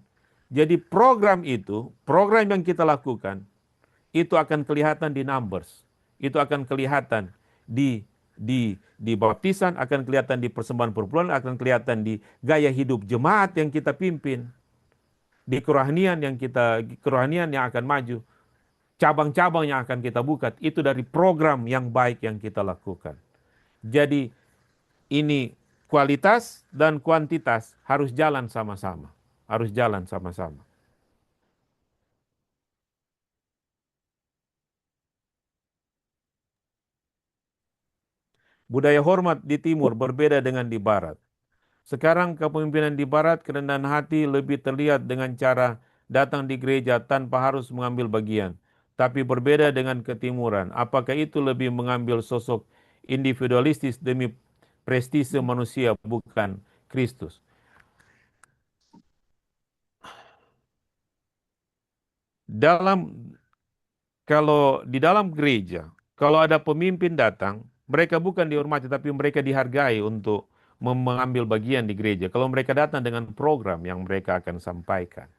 Jadi program yang kita lakukan, itu akan kelihatan di numbers. Itu akan kelihatan di baptisan, akan kelihatan di persembahan perpuluhan, akan kelihatan di gaya hidup jemaat yang kita pimpin, di kerohanian yang akan maju, cabang-cabang yang akan kita buka, itu dari program yang baik yang kita lakukan. Jadi ini kualitas dan kuantitas harus jalan sama-sama. Harus jalan sama-sama. Budaya hormat di timur berbeda dengan di barat. Sekarang kepemimpinan di barat kerendahan hati lebih terlihat dengan cara datang di gereja tanpa harus mengambil bagian. Tapi berbeda dengan ketimuran. Apakah itu lebih mengambil sosok individualistis demi prestise manusia bukan Kristus? Kalau di dalam gereja, kalau ada pemimpin datang, mereka bukan dihormati, tapi mereka dihargai untuk mengambil bagian di gereja. Kalau mereka datang dengan program yang mereka akan sampaikan.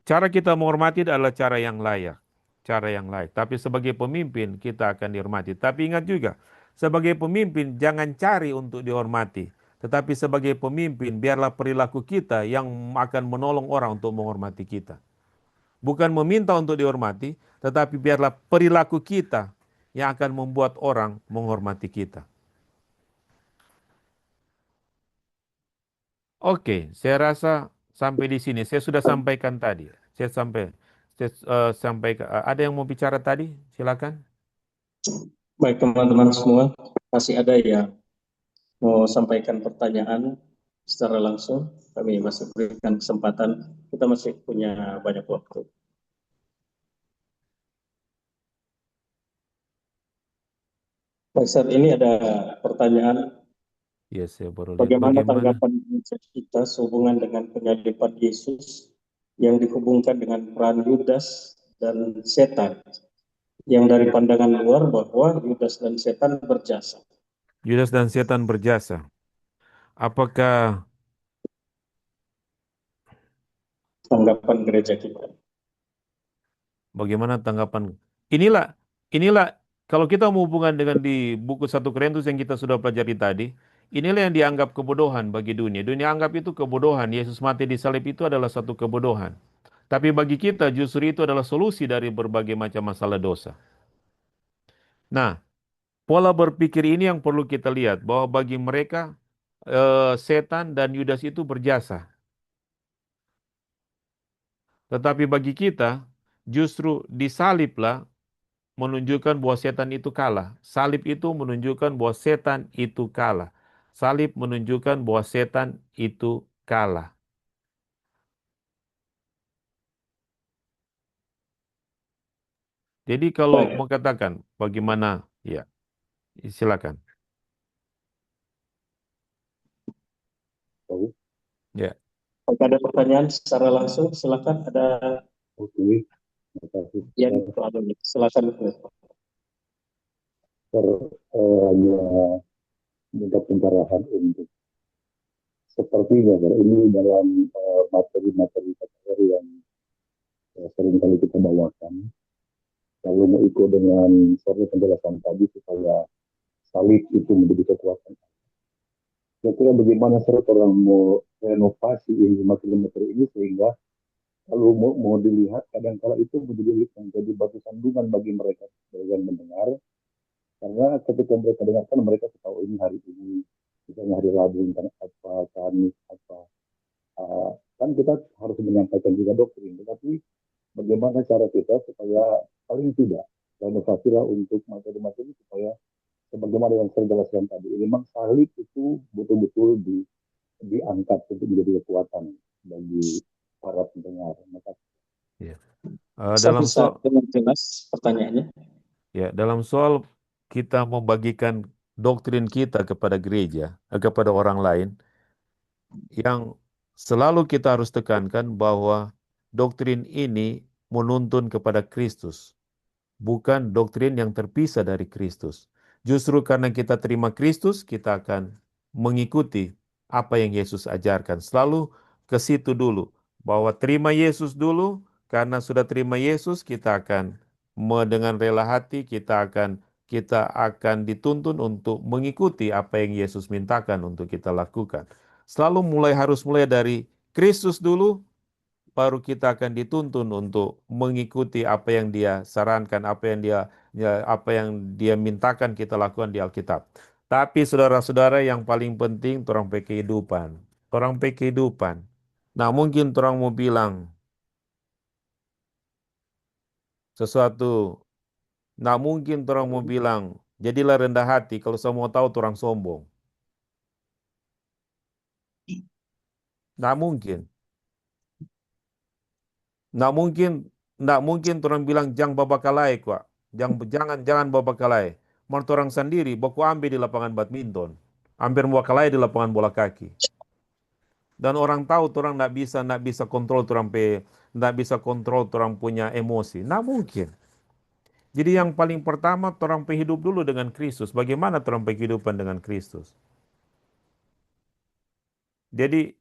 Cara kita menghormati adalah cara yang layak. Cara yang layak. Tapi sebagai pemimpin kita akan dihormati. Tapi ingat juga, sebagai pemimpin jangan cari untuk dihormati. Tetapi sebagai pemimpin biarlah perilaku kita yang akan menolong orang untuk menghormati kita. Bukan meminta untuk dihormati, tetapi biarlah perilaku kita yang akan membuat orang menghormati kita. Oke, saya rasa sampai di sini. Saya sudah sampaikan tadi. Ada yang mau bicara tadi? Silakan. Baik teman-teman semua, masih ada yang mau sampaikan pertanyaan secara langsung, kami masih berikan kesempatan, kita masih punya banyak waktu. Baik, saat ini ada pertanyaan, Ya, saya baru lihat bagaimana bagaimana. tanggapan kita sehubungan dengan penyaliban Yesus yang dihubungkan dengan peran Yudas dan setan, yang dari pandangan luar bahwa Yudas dan setan berjasa. Yudas dan setan berjasa. Apakah Tanggapan gereja kita. bagaimana tanggapan? Inilah kalau kita menghubungkan dengan di buku 1 Korintus yang kita sudah pelajari tadi, inilah yang dianggap kebodohan bagi dunia. Dunia anggap itu kebodohan. Yesus mati di salib itu adalah satu kebodohan. Tapi bagi kita justru itu adalah solusi dari berbagai macam masalah dosa. Nah, pola berpikir ini yang perlu kita lihat bahwa bagi mereka setan dan Yudas itu berjasa. Tetapi bagi kita justru disaliblah menunjukkan bahwa setan itu kalah. Salib itu menunjukkan bahwa setan itu kalah. Salib menunjukkan bahwa setan itu kalah. Jadi kalau Baik. mau katakan bagaimana, ya silakan. Ya. Apakah ada pertanyaan secara langsung? Silakan, ada Oke, terima kasih. yang silakan. Hanya minta pencerahan untuk sepertinya ini dalam materi-materi KKR yang sering kali kita bawakan. Kalau mau ikut dengan penjelasan tadi supaya salib itu menjadi kekuatan. Kira-kira bagaimana cara orang mau renovasi ini materi-materi ini sehingga kalau mau dilihat kadang-kala itu menjadi batu sandungan bagi mereka yang mendengar, karena ketika mereka dengarkan mereka tahu ini hari ini misalnya hari Rabu tentang apa, Kamis apa, kan kita harus menyampaikan juga doktrin, tetapi bagaimana cara kita supaya paling tidak renovasi lah untuk materi-materi supaya sebagaimana yang saya jelaskan tadi, memang salib itu betul-betul diangkat untuk menjadi kekuatan bagi para pendengar. Ya. Saya Dalam bisa soal, dengan jelas pertanyaannya. ya, dalam soal kita membagikan doktrin kita kepada gereja, kepada orang lain, yang selalu kita harus tekankan bahwa doktrin ini menuntun kepada Kristus, bukan doktrin yang terpisah dari Kristus. Justru karena kita terima Kristus, kita akan mengikuti apa yang Yesus ajarkan. Selalu ke situ dulu, bahwa terima Yesus dulu, karena sudah terima Yesus, kita akan dengan rela hati, kita akan dituntun untuk mengikuti apa yang Yesus mintakan untuk kita lakukan. Selalu harus mulai dari Kristus dulu, baru kita akan dituntun untuk mengikuti apa yang dia sarankan, apa yang dia mintakan kita lakukan di Alkitab. Tapi saudara-saudara, yang paling penting orang kehidupan. Orang kehidupan. Nah, mungkin orang mau bilang sesuatu. Nah, mungkin orang mau bilang, jadilah rendah hati kalau saya mau tahu orang sombong. Nah, mungkin. Nggak mungkin, nggak mungkin orang bilang jangan babakalai kok. Jangan babakalai. Menurut orang sendiri, baku ambil di lapangan badminton. Hampir babakalai di lapangan bola kaki. Dan orang tahu orang nggak bisa kontrol nggak bisa kontrol orang punya emosi. Nggak mungkin. Jadi yang paling pertama orang hidup dulu dengan Kristus. Bagaimana orang kehidupan dengan Kristus? Jadi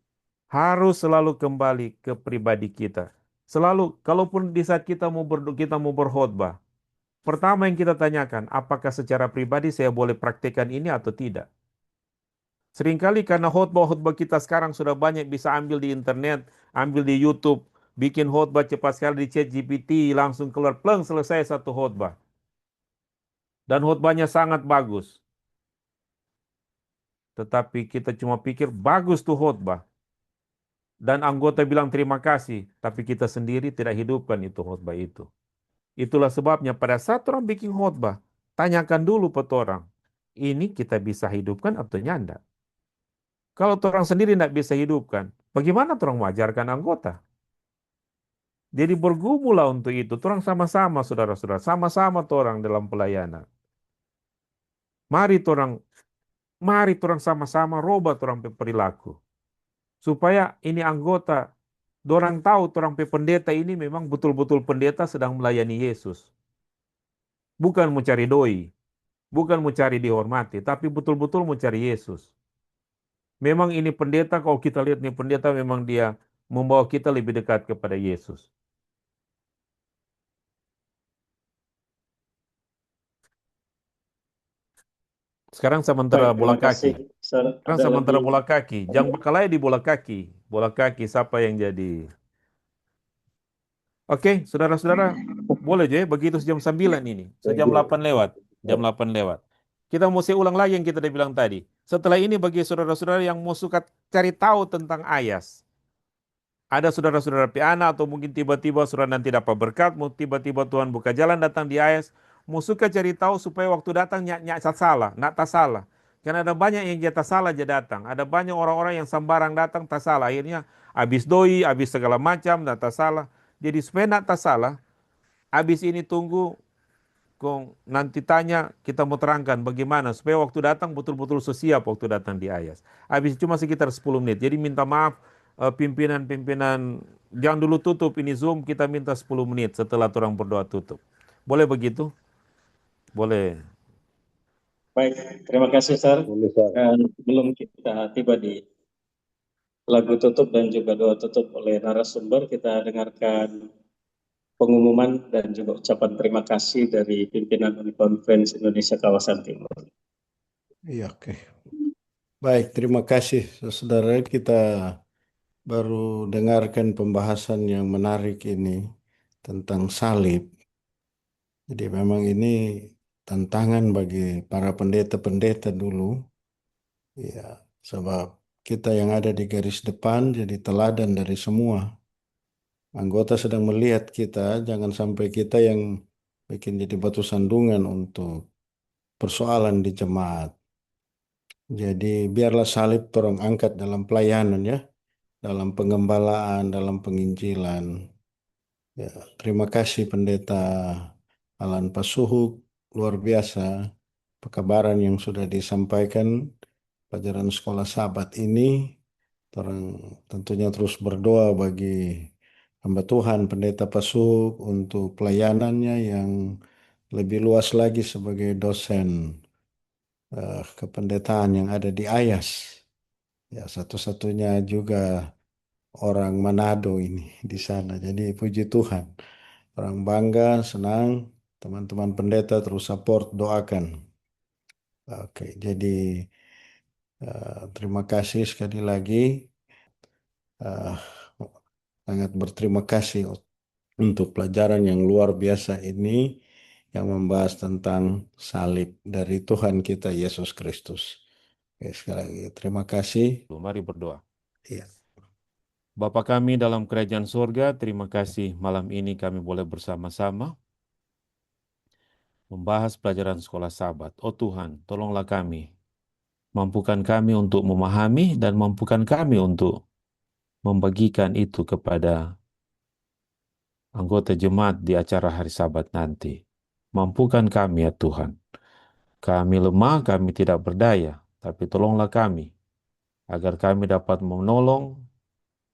harus selalu kembali ke pribadi kita. Selalu, kalaupun di saat kita mau berkhotbah, pertama yang kita tanyakan, apakah secara pribadi saya boleh praktekkan ini atau tidak? Seringkali karena khotbah-khotbah kita sekarang sudah banyak bisa ambil di internet, ambil di YouTube, bikin khotbah cepat sekali di ChatGPT, langsung keluar, pleng, selesai satu khotbah. Dan khotbahnya sangat bagus. Tetapi kita cuma pikir, bagus tuh khotbah. Dan anggota bilang terima kasih, tapi kita sendiri tidak hidupkan itu khotbah itu. Itulah sebabnya pada saat orang bikin khotbah, tanyakan dulu pada orang, ini kita bisa hidupkan atau nyanda? Kalau orang sendiri tidak bisa hidupkan, bagaimana orang mengajarkan anggota? Jadi bergumulah untuk itu. Orang sama-sama, saudara-saudara, sama-sama orang dalam pelayanan. Mari orang sama-sama robah orang perilaku. Supaya ini anggota, dorang tahu orang pendeta ini memang betul-betul pendeta sedang melayani Yesus. Bukan mencari doi, bukan mencari dihormati, tapi betul-betul mencari Yesus. Memang ini pendeta, kalau kita lihat nih pendeta memang dia membawa kita lebih dekat kepada Yesus. Sekarang sementara bola kaki. Sekarang sementara bola kaki. Jangan bakalai di bola kaki. Bola kaki siapa yang jadi? Oke, saudara-saudara, boleh je begitu sejam 9 ini. Sejam 8 lewat. Jam 8 lewat. Kita mesti ulang lagi yang kita udah bilang tadi. Setelah ini bagi saudara-saudara yang mau suka cari tahu tentang ayas. Ada saudara-saudara piana atau mungkin tiba-tiba saudara nanti dapat berkat, mau tiba-tiba Tuhan buka jalan datang di ayas, mau suka cari tahu supaya waktu datang nyak salah, nak tak salah. Karena ada banyak yang jatah salah aja datang. Ada banyak orang-orang yang sembarang datang tak salah. Akhirnya habis doi, habis segala macam, tak salah. Jadi supaya nak tak salah, habis ini tunggu, kong nanti tanya, kita mau terangkan bagaimana supaya waktu datang betul-betul sesiap waktu datang di ayas. Habis cuma sekitar 10 menit. Jadi minta maaf, pimpinan-pimpinan jangan dulu tutup ini Zoom, kita minta 10 menit setelah orang berdoa tutup. Boleh begitu? Boleh. Baik, terima kasih Sar. Boleh, Sar. Dan sebelum kita tiba di lagu tutup dan juga doa tutup oleh narasumber, kita dengarkan pengumuman dan juga ucapan terima kasih dari pimpinan Uniconference Indonesia Kawasan Timur. Iya, oke. Baik, terima kasih saudara. Kita baru dengarkan pembahasan yang menarik ini tentang salib. Jadi memang ini tantangan bagi para pendeta-pendeta dulu. Ya, sebab kita yang ada di garis depan jadi teladan dari semua. Anggota sedang melihat kita, jangan sampai kita yang bikin jadi batu sandungan untuk persoalan di jemaat. Jadi biarlah salib torong angkat dalam pelayanan ya, dalam pengembalaan, dalam penginjilan. Ya, terima kasih Pendeta Alan Pasuhuk, luar biasa pekabaran yang sudah disampaikan pelajaran sekolah Sabat ini. Orang tentunya terus berdoa bagi hamba Tuhan Pendeta Pasuhuk untuk pelayanannya yang lebih luas lagi sebagai dosen kependetaan yang ada di Ayas. Ya, satu-satunya juga orang Manado ini di sana. Jadi puji Tuhan. Orang bangga, senang. Teman-teman pendeta terus support, doakan. Oke, jadi terima kasih sekali lagi. Sangat berterima kasih untuk pelajaran yang luar biasa ini yang membahas tentang salib dari Tuhan kita Yesus Kristus. Oke, sekali lagi terima kasih. Mari berdoa. Iya. Bapa kami dalam kerajaan surga, terima kasih malam ini kami boleh bersama-sama membahas pelajaran sekolah Sabat. Oh Tuhan, tolonglah kami. Mampukan kami untuk memahami dan mampukan kami untuk membagikan itu kepada anggota jemaat di acara hari Sabat nanti. Mampukan kami ya Tuhan. Kami lemah, kami tidak berdaya, tapi tolonglah kami agar kami dapat menolong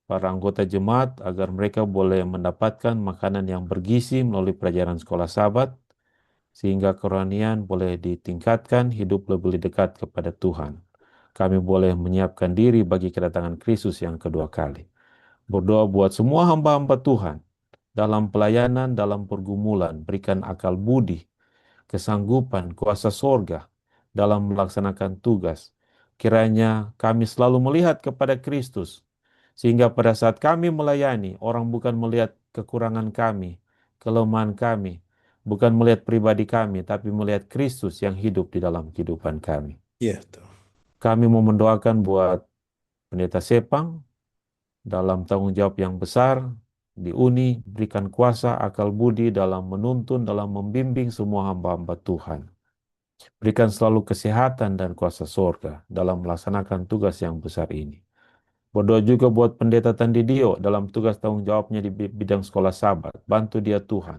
para anggota jemaat agar mereka boleh mendapatkan makanan yang bergizi melalui pelajaran sekolah Sabat, sehingga kerohanian boleh ditingkatkan, hidup lebih dekat kepada Tuhan. Kami boleh menyiapkan diri bagi kedatangan Kristus yang kedua kali. Berdoa buat semua hamba-hamba Tuhan dalam pelayanan, dalam pergumulan, berikan akal budi, kesanggupan, kuasa sorga dalam melaksanakan tugas. Kiranya kami selalu melihat kepada Kristus, sehingga pada saat kami melayani, orang bukan melihat kekurangan kami, kelemahan kami, bukan melihat pribadi kami, tapi melihat Kristus yang hidup di dalam kehidupan kami. Iya, tuh. Kami mau mendoakan buat Pendeta Sepang dalam tanggung jawab yang besar di Uni, berikan kuasa akal budi dalam menuntun, dalam membimbing semua hamba-hamba Tuhan. Berikan selalu kesehatan dan kuasa surga dalam melaksanakan tugas yang besar ini. Berdoa juga buat Pendeta Tandidio dalam tugas tanggung jawabnya di bidang sekolah Sabat. Bantu dia Tuhan.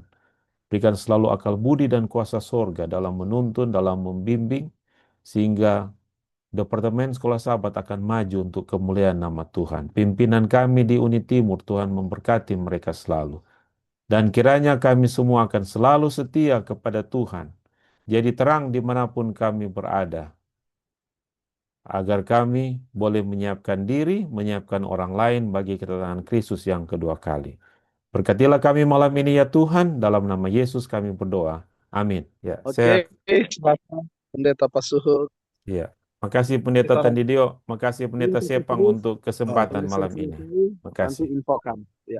Berikan selalu akal budi dan kuasa surga dalam menuntun, dalam membimbing, sehingga Departemen Sekolah Sabat akan maju untuk kemuliaan nama Tuhan. Pimpinan kami di Uni Timur, Tuhan memberkati mereka selalu. Dan kiranya kami semua akan selalu setia kepada Tuhan. Jadi terang dimanapun kami berada. Agar kami boleh menyiapkan diri, menyiapkan orang lain bagi kedatangan Kristus yang kedua kali. Berkatilah kami malam ini ya Tuhan, dalam nama Yesus kami berdoa. Amin. Ya, Oke, silakan Pendeta Pasuhuk. Ya. Makasih Pendeta Kita Tandidio, makasih Pendeta Sepang untuk kesempatan nanti malam sesi ini. nanti Makasih. infokan. Ya.